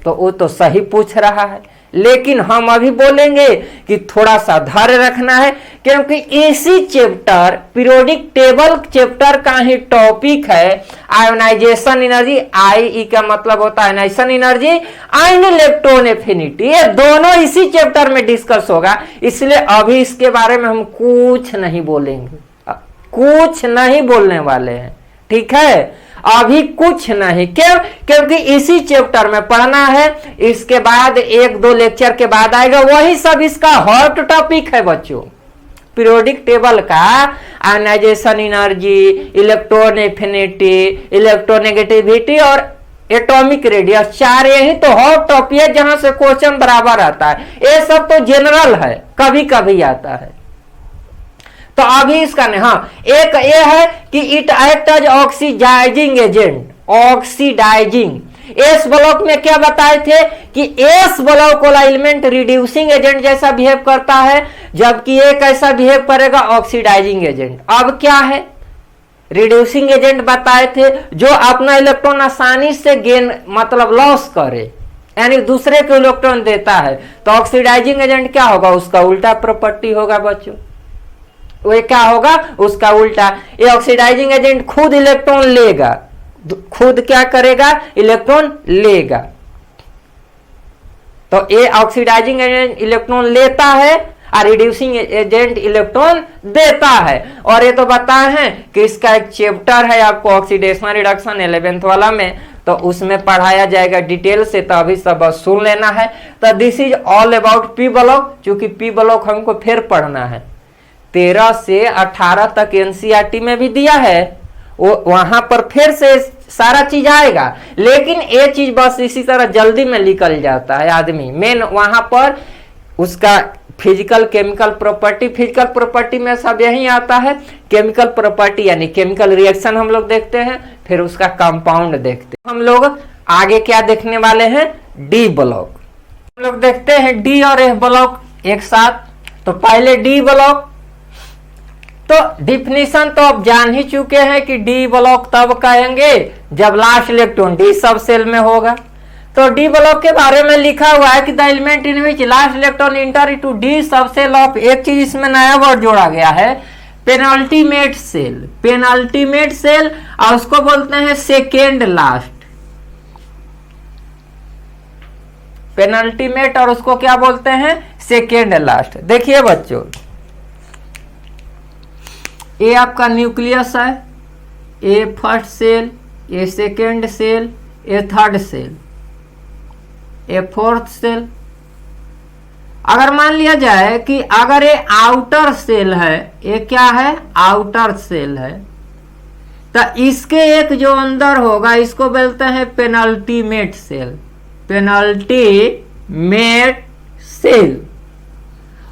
तो वो तो सही पूछ रहा है, लेकिन हम अभी बोलेंगे कि थोड़ा सा धैर्य रखना है, क्योंकि इसी चैप्टर पीरियोडिक टेबल चैप्टर का ही टॉपिक है आयोनाइजेशन एनर्जी। आई का मतलब होता है ionization energy, ion electron affinity, ये दोनों इसी चैप्टर में डिस्कस होगा। इसलिए अभी इसके बारे में हम कुछ नहीं बोलेंगे, कुछ नहीं बोलने वाले हैं, ठीक है। अभी कुछ नहीं, क्यों? क्योंकि इसी चैप्टर में पढ़ना है, इसके बाद एक दो लेक्चर के बाद आएगा, वही सब इसका हॉट टॉपिक है बच्चों। पीरियोडिक टेबल का ionization energy, electron affinity, electronegativity और एटॉमिक रेडियस, चार यही तो हॉट टॉपिक है जहां से क्वेश्चन बराबर आता है। ये सब तो जनरल है, कभी कभी आता है। तो अभी इसका नहीं, हाँ एक ये है कि it act as oxidizing agent, oxidizing. S block में क्या बताए थे कि एस ब्लॉक वाला एलिमेंट रिड्यूसिंग एजेंट जैसा बिहेव करता है, जबकि ये कैसा बिहेव करेगा, ऑक्सीडाइजिंग एजेंट। अब क्या है, रिड्यूसिंग एजेंट बताए थे जो अपना इलेक्ट्रॉन आसानी से गेन मतलब लॉस करे, यानी दूसरे को इलेक्ट्रॉन देता है। तो ऑक्सीडाइजिंग एजेंट क्या होगा, उसका उल्टा प्रॉपर्टी होगा बच्चों। वो क्या होगा, उसका उल्टा। ये ऑक्सीडाइजिंग एजेंट खुद इलेक्ट्रॉन लेगा, खुद क्या करेगा, इलेक्ट्रॉन लेगा। तो ये ऑक्सीडाइजिंग एजेंट इलेक्ट्रॉन लेता है और रिड्यूसिंग एजेंट इलेक्ट्रॉन देता है। और ये तो बताए हैं कि इसका एक चैप्टर है आपको ऑक्सीडेशन रिडक्शन 11th वाला में, तो उसमें पढ़ाया जाएगा डिटेल से, तो अभी सब सुन लेना है। तो this is all about P block, क्योंकि पी ब्लॉक हमको फिर पढ़ना है। 13 से 18 तक एनसीईआरटी में भी दिया है, वो वहां पर फिर से सारा चीज आएगा, लेकिन ये चीज बस इसी तरह जल्दी में निकल जाता है आदमी। मेन वहां पर उसका physical chemical property, physical property में सब यही आता है। केमिकल प्रॉपर्टी यानी केमिकल रिएक्शन हम लोग देखते हैं, फिर उसका कंपाउंड देखते हैं। हम लोग आगे क्या देखने वाले हैं, डी ब्लॉक। हम लोग देखते हैं डी और एफ ब्लॉक एक साथ। तो पहले डी ब्लॉक, तो डिफिनीशन तो आप जान ही चुके हैं कि डी ब्लॉक तब कहेंगे जब लास्ट इलेक्ट्रॉन डी सब सेल में होगा। तो डी ब्लॉक के बारे में लिखा हुआ है कि the element in which last electron enter into D सब सेल ऑफ, एक चीज इसमें नया वर्ड जोड़ा गया है, पेनल्टीमेट सेल। पेनल्टीमेट सेल और उसको बोलते हैं सेकेंड लास्ट। पेनल्टीमेट और उसको क्या बोलते हैं, सेकेंड लास्ट। देखिए बच्चों, ये आपका न्यूक्लियस है, ये फर्स्ट सेल, ये सेकेंड सेल, ये थर्ड सेल, ये फोर्थ सेल। अगर मान लिया जाए कि अगर ये आउटर सेल है, ये क्या है, आउटर सेल है, तो इसके एक जो अंदर होगा इसको बोलते हैं पेनल्टीमेट सेल, पेनल्टीमेट सेल।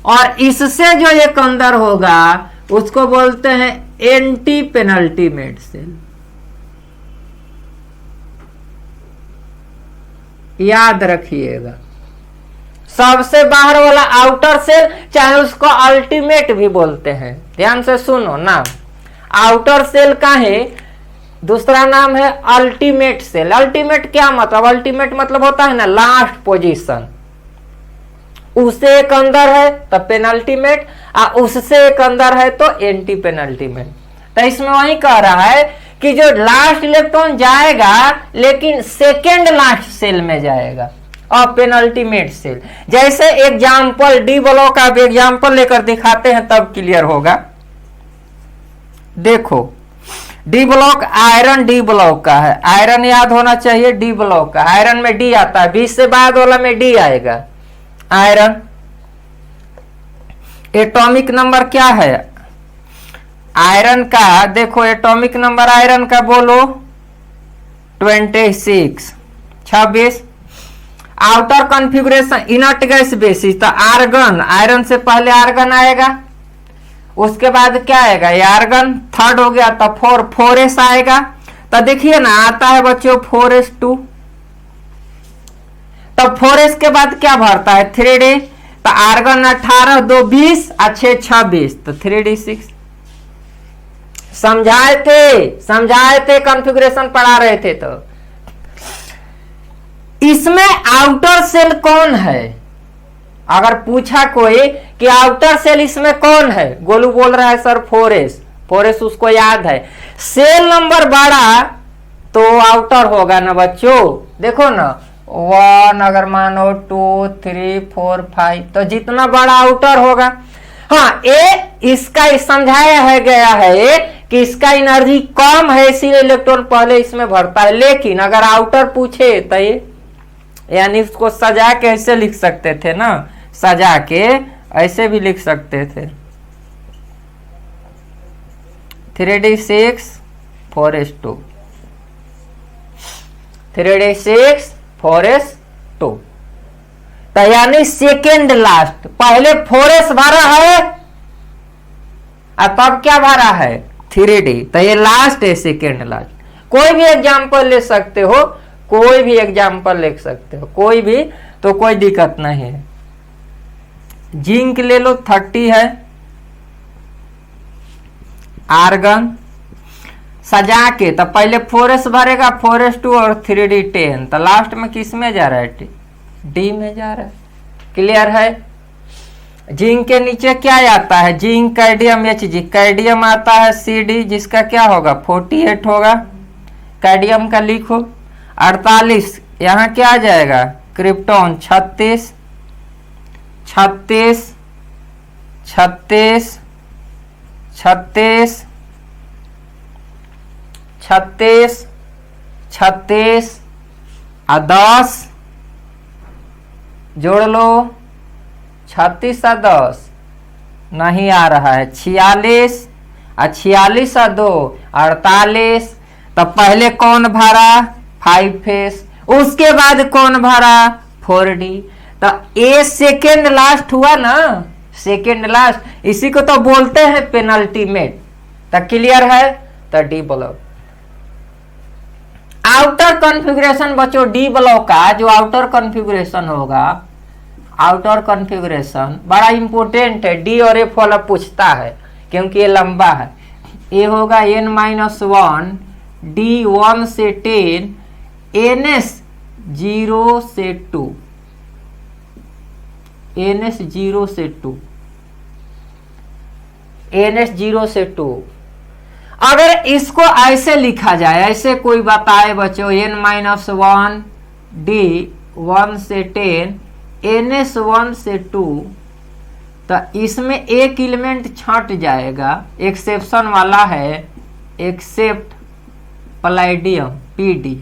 और इससे जो एक अंदर होगा उसको बोलते हैं एंटी पेनल्टीमेट सेल। याद रखिएगा, सबसे बाहर वाला आउटर सेल, चाहे उसको अल्टीमेट भी बोलते हैं, ध्यान से सुनो नाम। आउटर सेल का है, दूसरा नाम है अल्टीमेट सेल। अल्टीमेट क्या मतलब, अल्टीमेट मतलब होता है ना लास्ट पोजीशन। उससे एक अंदर है तो पेनल्टीमेट, और उससे एक अंदर है तो एंटी पेनल्टीमेट। तो इसमें वही कह रहा है कि जो लास्ट इलेक्ट्रॉन जाएगा लेकिन सेकेंड लास्ट सेल में जाएगा और पेनल्टीमेट सेल। जैसे एग्जाम्पल डी ब्लॉक का एग्जाम्पल लेकर दिखाते हैं तब क्लियर होगा। देखो D block iron D block का है, आयरन याद होना चाहिए डी ब्लॉक का, आयरन में डी आता है, 20 से बाद वाला में डी आएगा। आयरन एटॉमिक नंबर क्या है आयरन का, देखो एटॉमिक नंबर आयरन का बोलो 26। Outer configuration inert gas basis, तो आर्गन, आयरन से पहले आर्गन आएगा, उसके बाद क्या आएगा ये आर्गन, थर्ड हो गया तो 4s आएगा। तो देखिए ना आता है बच्चों 4s2, तब 4s के बाद क्या भरता है 3d, तो आर्गन 18 2 20 अच्छे 26 तो 3d6। समझाए थे कॉन्फ़िगरेशन पढ़ा रहे थे। तो इसमें आउटर सेल कौन है, अगर पूछा कोई कि आउटर सेल इसमें कौन है, गोलू बोल रहा है सर 4s उसको याद है। सेल नंबर बड़ा तो आउटर होगा ना बच्चों, देखो ना 1 अगर मानो 2 3 4 5 तो जितना बड़ा आउटर होगा। हाँ इसका समझाया है गया है कि इसका एनर्जी कम है इसीलिए इलेक्ट्रॉन पहले इसमें भरता है। लेकिन अगर आउटर पूछे तो ये यानी उसको सजा के ऐसे लिख सकते थे ना, सजा के ऐसे भी लिख सकते थे 3d6 4s2 3d6 4s2। तो यानी सेकेंड लास्ट, पहले 4s भरा है और तब क्या भरा है 3d, तो ये लास्ट है सेकेंड लास्ट। कोई भी एग्जाम्पल ले सकते हो, कोई भी एग्जाम्पल लिख सकते हो, कोई भी, तो कोई दिक्कत नहीं है। जिंक ले लो 30 है, आर्गन सजा के तो पहले 4s भरेगा 4s2 और 3d10, तो लास्ट में किस में जा रहा है डी में जा रहा है। क्लियर है। जिंक के नीचे क्या आता है, जिंक कैडियम Hg, कैडियम आता है Cd जिसका क्या होगा 48 होगा, कैडियम का लिखो 48, यहाँ क्या आ जाएगा क्रिप्टॉन 36 36 36 36 36 36 और 10 जोड़ लो 36 और 10 नहीं आ रहा है 46 और 46 और 2 48। तो पहले कौन भरा 5s, उसके बाद कौन भरा 4d, तो ए सेकेंड लास्ट हुआ ना, सेकेंड लास्ट, इसी को तो बोलते हैं पेनल्टीमेट। तो क्लियर है। तो डी ब्लॉक आउटर कॉन्फ़िगरेशन बच्चों, डी ब्लॉक का जो आउटर कॉन्फ़िगरेशन होगा, आउटर कॉन्फ़िगरेशन बड़ा इंपॉर्टेंट है, डी और एफ वाला पूछता है क्योंकि ये लंबा है। ये होगा n-1 डी 1 से 10 ns 0 से 2 ns 0 से 2 ns 0 से 2। अगर इसको ऐसे लिखा जाए, ऐसे कोई बताए बच्चों n-1 डी 1 से 10 ns 1 से 2, तो इसमें एक एलिमेंट छट जाएगा, एक्सेप्शन वाला है, एक्सेप्ट पैलेडियम पीडी।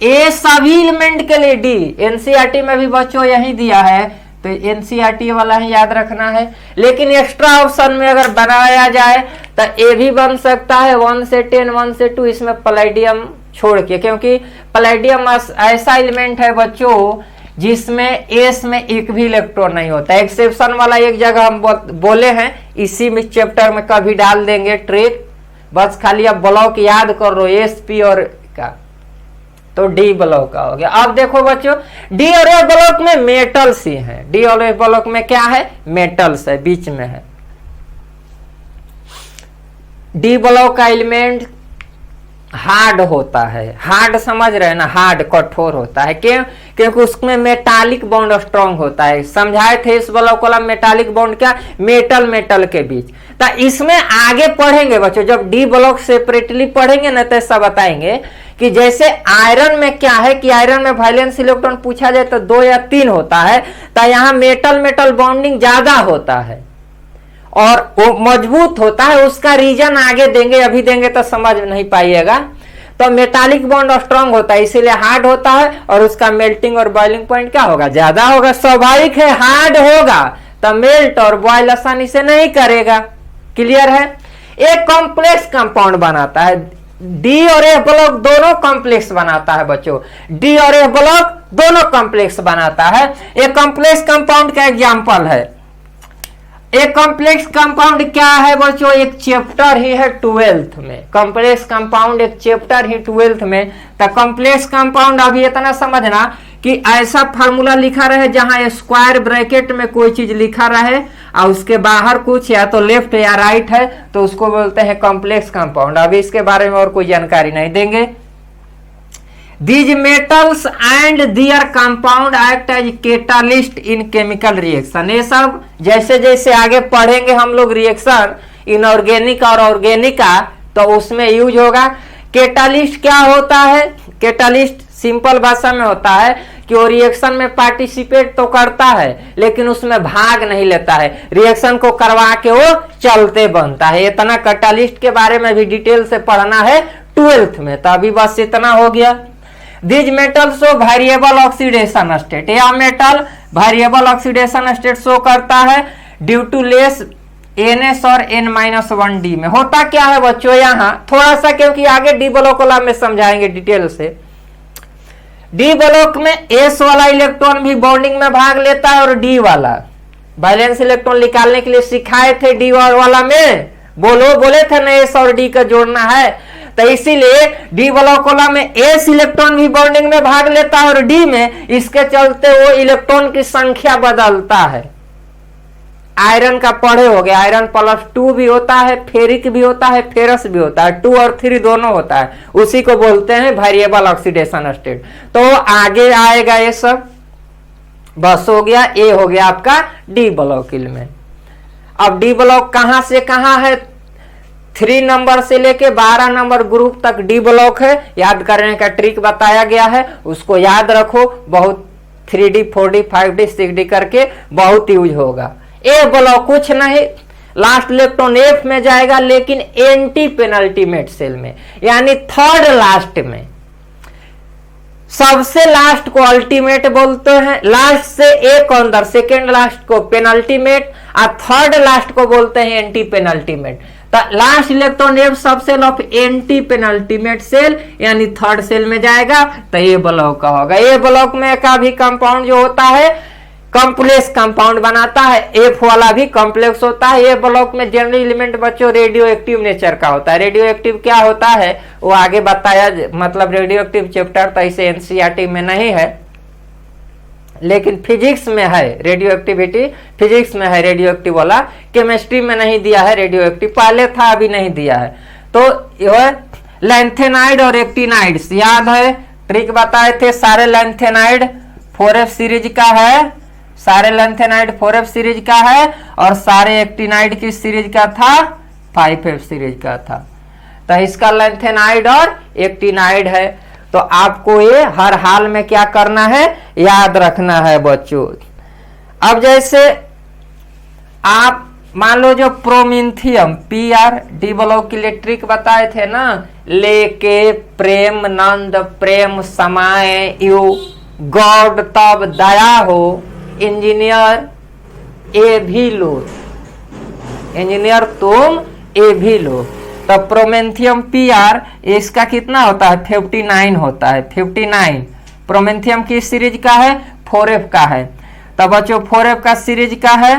ए सभी एलिमेंट के लिए डी, एनसीईआरटी में भी बच्चों यही दिया है, तो एनसीईआरटी वाला ही याद रखना है। लेकिन एक्स्ट्रा ऑप्शन में अगर बनाया जाए तो ए भी बन सकता है 1 से 10 1 से 2, इसमें पैलेडियम छोड़ के, क्योंकि पैलेडियम ऐसा एलिमेंट है बच्चों जिसमें एस में एक भी इलेक्ट्रॉन नहीं होता। एक्सेप्शन वाला एक जगह हम बोले हैं, इसी में चैप्टर में कभी डाल देंगे ट्रिक, बस खाली अब ब्लॉक याद कर लो एस पी और का, तो डी ब्लॉक का हो गया। अब देखो बच्चों डी और एफ ब्लॉक में मेटल्स ही है, डी और एफ ब्लॉक में क्या है मेटल्स है, बीच में है। डी ब्लॉक का एलिमेंट हार्ड होता है। हार्ड समझ रहे हैं ना, हार्ड कठोर होता है। क्यों? क्योंकि उसमें मेटालिक बॉन्ड स्ट्रांग होता है। समझाए थे इस ब्लॉक वाला मेटालिक बॉन्ड क्या, मेटल मेटल के बीच। तो इसमें आगे पढ़ेंगे बच्चों, जब डी ब्लॉक सेपरेटली पढ़ेंगे ना तो ऐसा बताएंगे कि जैसे आयरन में क्या है कि आयरन में वैलेंस इलेक्ट्रॉन पूछा जाए तो 2 या 3 होता है, तो यहाँ मेटल मेटल बॉन्डिंग ज्यादा होता है और वो मजबूत होता है। उसका रीजन आगे देंगे, अभी देंगे तो समझ नहीं पाइएगा। तो मेटालिक बॉन्ड स्ट्रांग होता है इसीलिए हार्ड होता है और उसका मेल्टिंग और बॉइलिंग पॉइंट क्या होगा, ज्यादा होगा। स्वाभाविक है, हार्ड होगा तो मेल्ट और बॉयल आसानी से नहीं करेगा। क्लियर है? एक कॉम्प्लेक्स कंपाउंड बनाता है, डी और एफ ब्लॉक दोनों कॉम्प्लेक्स बनाता है बच्चों। डी और एफ ब्लॉक दोनों कॉम्प्लेक्स बनाता है। एक कॉम्प्लेक्स कंपाउंड का एग्जांपल है। एक कॉम्प्लेक्स कंपाउंड क्या है बच्चों, एक चैप्टर ही है 12th में। कॉम्प्लेक्स कंपाउंड एक चैप्टर ही 12th में। तो कॉम्प्लेक्स कंपाउंड अभी इतना समझना कि ऐसा फार्मूला लिखा रहे जहां स्क्वायर ब्रैकेट में कोई चीज लिखा रहे और उसके बाहर कुछ या तो लेफ्ट या राइट है तो उसको बोलते हैं कॉम्प्लेक्स कंपाउंड। अभी इसके बारे में और कोई जानकारी नहीं देंगे। These metals and their compound act as catalyst in chemical reaction। ये सब जैसे जैसे आगे पढ़ेंगे हम लोग रिएक्शन इनऑर्गेनिक और ऑर्गेनिक का, तो उसमें यूज होगा। कैटालिस्ट क्या होता है? कैटालिस्ट सिंपल भाषा में होता है कि वो रिएक्शन में पार्टिसिपेट तो करता है लेकिन उसमें भाग नहीं लेता है, रिएक्शन को करवा के वो चलते बनता है। इतना कैटालिस्ट के बारे में भी डिटेल से पढ़ना है 12th में। तो अभी बस इतना हो गया। These metals show variable oxidation state। यह metal variable oxidation state show करता है ड्यू टू लेस NS और N-1D में। होता क्या है बच्चों यहाँ थोड़ा सा, क्योंकि आगे डी ब्लॉक वाला में समझाएंगे डिटेल से। डी ब्लॉक में S वाला इलेक्ट्रॉन भी बॉन्डिंग में भाग लेता है और डी वाला बैलेंस इलेक्ट्रॉन निकालने के लिए सिखाए थे डी वाला में, बोले थे ना S और D का जोड़ना है। तो इसीलिए डी ब्लॉक वाला में एस इलेक्ट्रॉन भी बॉन्डिंग में भाग लेता है और डी में, इसके चलते वो इलेक्ट्रॉन की संख्या बदलता है। आयरन का पढ़े हो गए, आयरन +2 भी होता है, फेरिक भी होता है, फेरस भी होता है, 2 और 3 दोनों होता है। उसी को बोलते हैं वेरिएबल ऑक्सीडेशन स्टेट। तो आगे आएगा ये सब। बस हो गया, ये हो गया आपका डी ब्लॉक में। अब डी ब्लॉक कहां से कहां है? 3 नंबर से लेके 12 नंबर ग्रुप तक डी ब्लॉक है। याद करने का ट्रिक बताया गया है, उसको याद रखो। बहुत 3D 4D 5D 6D करके बहुत यूज होगा। ए ब्लॉक कुछ नहीं, लास्ट इलेक्ट्रॉन एफ में जाएगा लेकिन एंटी पेनल्टीमेट सेल में, यानी थर्ड लास्ट में। सबसे लास्ट को अल्टीमेट बोलते हैं, लास्ट से एक अंदर सेकेंड लास्ट को पेनल्टीमेट और थर्ड लास्ट को बोलते हैं एंटी पेनल्टीमेट। तो last electron f subshell of antepenultimate shell यानी थर्ड सेल में जाएगा, तो ये ब्लॉक का होगा। ये ब्लॉक में का भी कंपाउंड जो होता है कॉम्प्लेक्स कंपाउंड बनाता है, एफ वाला भी कॉम्प्लेक्स होता है। ये ब्लॉक में जनरल एलिमेंट बच्चों रेडियो एक्टिव नेचर का होता है। रेडियो एक्टिव क्या होता है वो आगे बताया, मतलब रेडियो एक्टिव चैप्टर तो इसे एनसीईआरटी में नहीं है लेकिन फिजिक्स में है। रेडियो एक्टिविटी फिजिक्स में है रेडियो एक्टिव वाला, केमिस्ट्री में नहीं दिया है रेडियो एक्टिव, पहले था अभी नहीं दिया है। तो यह लैंथेनाइड और एक्टिनाइड्स याद है, ट्रिक बताए थे। सारे लैंथेनाइड 4F सीरीज का है, सारे लैंथेनाइड 4F सीरीज का है और सारे एक्टिनाइड की सीरीज का था 5F सीरीज का था। तो इसका लैंथेनाइड और एक्टिनाइड है। तो आपको ये हर हाल में क्या करना है, याद रखना है बच्चों। अब जैसे आप मान लो जो प्रोमिथियम PR डी ब्लॉक के लिए ट्रिक बताए थे ना, लेके प्रेम नंद प्रेम समाए यू गॉड तब दया हो इंजीनियर ए भी लो, इंजीनियर तुम ए भी लो। तो प्रोमेथियम PR इसका कितना होता है 59 होता है, 59। प्रोमेथियम की सीरीज का है 4F का है। तो बच्चों 4F का सीरीज का है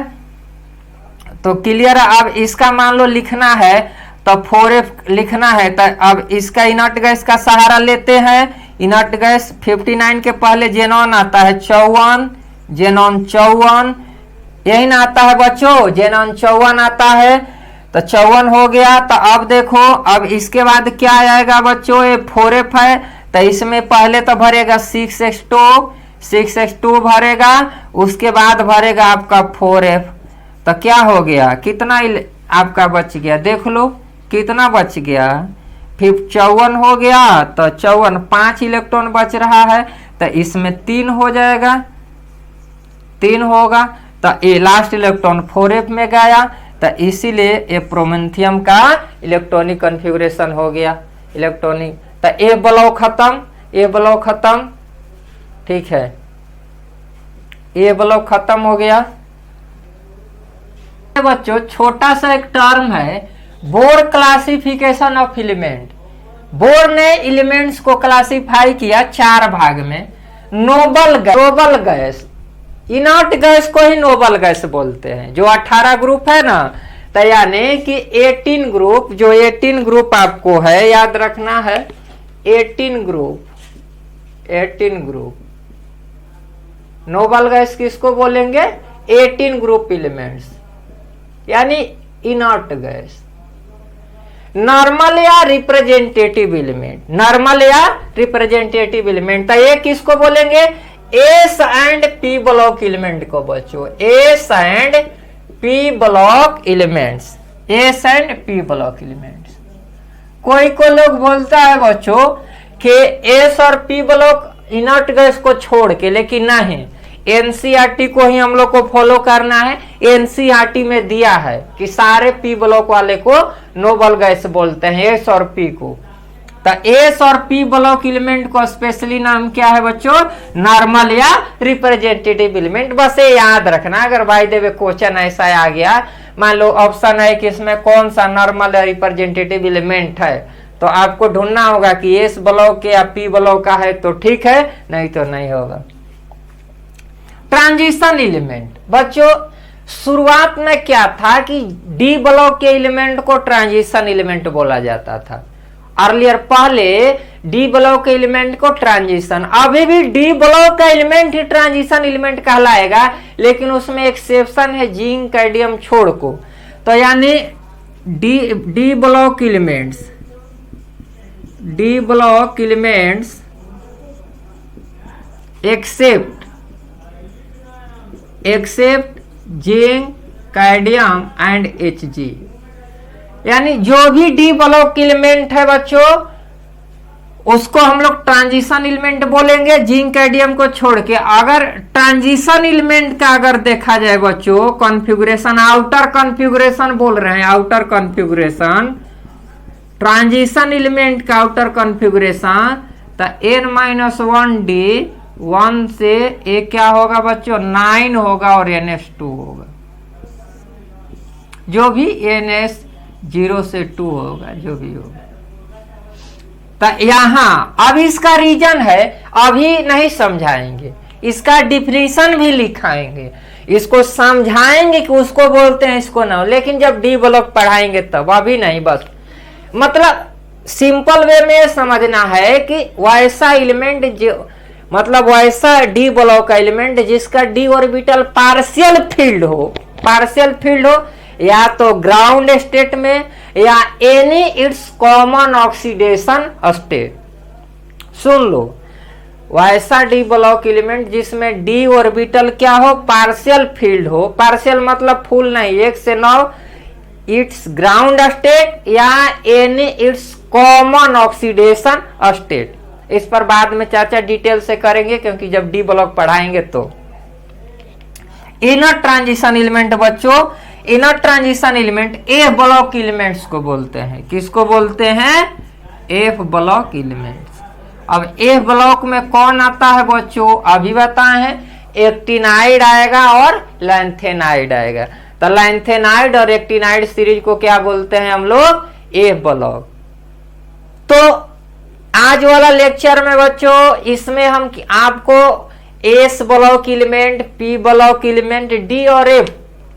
तो क्लियर। अब इसका मान लो लिखना है तो 4F लिखना है, तो अब इसका इनर्ट गैस का सहारा लेते हैं। इनर्ट गैस 59 के पहले जेनॉन आता है 54, जेनॉन 54 यही ना आता है बच्चों, जेनॉन 54 आता है। तो 54 हो गया। तो अब देखो, अब इसके बाद क्या आएगा बच्चों, ये 4f है, तो इसमें पहले तो भरेगा 6x2 भरेगा, उसके बाद भरेगा आपका 4f। तो क्या हो गया, कितना आपका बच गया, देख लो कितना बच गया, 54 हो गया। तो 54 5 इलेक्ट्रॉन बच रहा है, तो इसमें 3 हो जाएगा, 3 होगा। तो ये लास्ट इलेक्ट्रॉन 4f में गया, तो इसीलिए ये प्रोमेथियम का इलेक्ट्रॉनिक कॉन्फ़िगरेशन हो गया इलेक्ट्रॉनिक। तो ए ब्लॉक खत्म, ए ब्लॉक खत्म, ठीक है, ए ब्लॉक खत्म हो गया। बच्चों छोटा सा एक टर्म है bore classification of element. Bore ने एलिमेंट्स को क्लासिफाई किया 4 भाग में। नोबल गैस, इनर्ट गैस को ही नोबल गैस बोलते हैं। जो 18 ग्रुप है ना, तो यानी कि 18 ग्रुप, जो 18 ग्रुप आपको है याद रखना है, 18 ग्रुप नोबल गैस किसको बोलेंगे, 18 ग्रुप एलिमेंट्स यानी इनर्ट गैस। नॉर्मल या रिप्रेजेंटेटिव एलिमेंट, नॉर्मल या रिप्रेजेंटेटिव एलिमेंट, तो ये किसको बोलेंगे, S and P block element को बच्चों, S and P block elements, S and P block elements. कोई को लोग बोलता है बच्चों कि एस और पी ब्लॉक इनर्ट गैस को छोड़ के, लेकिन नहीं, एनसीईआरटी को ही हम लोग को फॉलो करना है। एनसीईआरटी में दिया है कि सारे पी ब्लॉक वाले को नोबल गैस बोलते हैं, एस और पी को। तो एस और पी ब्लॉक एलिमेंट को स्पेशली नाम क्या है बच्चों, नॉर्मल या रिप्रेजेंटेटिव एलिमेंट। बस ये याद रखना, अगर बाय द वे क्वेश्चन ऐसा आ गया, मान लो ऑप्शन है कि इसमें कौन सा नॉर्मल या रिप्रेजेंटेटिव एलिमेंट है, तो आपको ढूंढना होगा कि एस ब्लॉक या पी ब्लॉक का है तो ठीक है, नहीं तो नहीं होगा। ट्रांजिशन एलिमेंट बच्चों, शुरुआत में क्या था कि डी ब्लॉक के एलिमेंट को ट्रांजिशन एलिमेंट बोला जाता था अर्लियर, पहले डी ब्लॉक के एलिमेंट को ट्रांजिशन। अभी भी डी ब्लॉक का एलिमेंट ही ट्रांजिशन एलिमेंट कहलाएगा, लेकिन उसमें एक्सेप्शन है जिंक कैडमियम छोड़ को। तो यानी d block elements except zinc cadmium and Hg, यानी जो भी डी ब्लॉक एलिमेंट है बच्चों उसको हम लोग ट्रांजिशन एलिमेंट बोलेंगे, जिंक कैडमियम को छोड़ के। अगर ट्रांजिशन एलिमेंट का अगर देखा जाए बच्चों कॉन्फ़िगरेशन, आउटर कॉन्फ़िगरेशन बोल रहे हैं, आउटर कॉन्फ़िगरेशन, ट्रांजिशन एलिमेंट का आउटर कॉन्फ़िगरेशन, तो n-1d 1 से ए क्या होगा बच्चों, 9 होगा और NS2 होगा, जो भी NS 0 से 2 होगा, जो भी होगा। तो यहां अब इसका रीजन है, अभी नहीं समझाएंगे, इसका डिफिनीशन भी लिखाएंगे, इसको समझाएंगे कि उसको बोलते हैं इसको ना, लेकिन जब डी ब्लॉक पढ़ाएंगे तब, अभी नहीं। बस मतलब सिंपल वे में समझना है कि वैसा एलिमेंट जो, मतलब वैसा डी ब्लॉक का एलिमेंट जिसका डी ऑर्बिटल पार्शियल फील्ड हो, या तो ग्राउंड स्टेट में या any its common oxidation state. सुन लो, वैसा डी ब्लॉक एलिमेंट जिसमें डी ऑर्बिटल क्या हो, पार्शियल फील्ड हो, पार्शियल मतलब फुल नहीं, 1 से 9, इट्स ग्राउंड स्टेट या any its common oxidation state. इस पर बाद में चाचा डिटेल से करेंगे, क्योंकि जब डी ब्लॉक पढ़ाएंगे तो। इनर ट्रांजिशन एलिमेंट बच्चों, inner transition element F block elements को बोलते हैं, किसको बोलते हैं, एफ ब्लॉक एलिमेंट्स। अब एफ ब्लॉक में कौन आता है बच्चों, अभी बताए हैं, एक्टिनाइड आएगा और लैंथेनाइड आएगा। तो लैंथेनाइड और एक्टिनाइड सीरीज को क्या बोलते हैं हम लोग, एफ ब्लॉक। तो आज वाला लेक्चर में बच्चों इसमें हम आपको S block element, P block element, D और एफ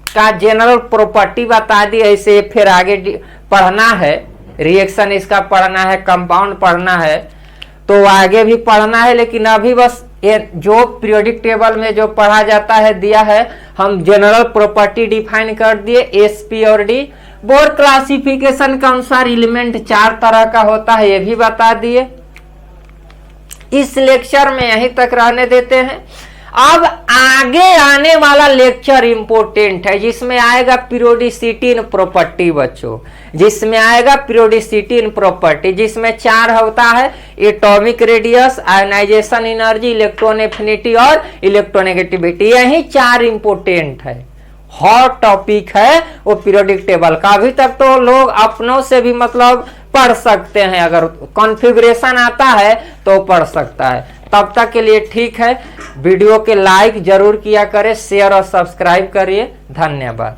का जनरल प्रॉपर्टी बता दी। ऐसे फिर आगे पढ़ना है, रिएक्शन इसका पढ़ना है, कंपाउंड पढ़ना है, तो आगे भी पढ़ना है। लेकिन अभी बस ये जो पीरियोडिक टेबल में जो पढ़ा जाता है दिया है, हम जनरल प्रॉपर्टी डिफाइन कर दिए, एस पी और डी। बोर क्लासिफिकेशन के अनुसार एलिमेंट 4 तरह का होता है, ये भी बता दिए। इस लेक्चर में यहीं तक रहने देते हैं। अब आगे आने वाला लेक्चर इंपोर्टेंट है, जिसमें आएगा पीरियोडिसिटी इन प्रॉपर्टी बच्चों, जिसमें आएगा पीरियोडिसिटी इन प्रॉपर्टी, जिसमें 4 होता है, atomic radius, ionisation energy, electron affinity और इलेक्ट्रोनेगेटिविटी। यही 4 इंपोर्टेंट है, हॉट टॉपिक है वो पीरियोडिक टेबल का। अभी तक तो लोग अपनों से भी मतलब पढ़ सकते हैं, अगर कॉन्फ़िगरेशन आता है तो पढ़ सकता है। तब तक के लिए ठीक है, वीडियो के लाइक जरूर किया करें, शेयर और सब्सक्राइब करिए। धन्यवाद।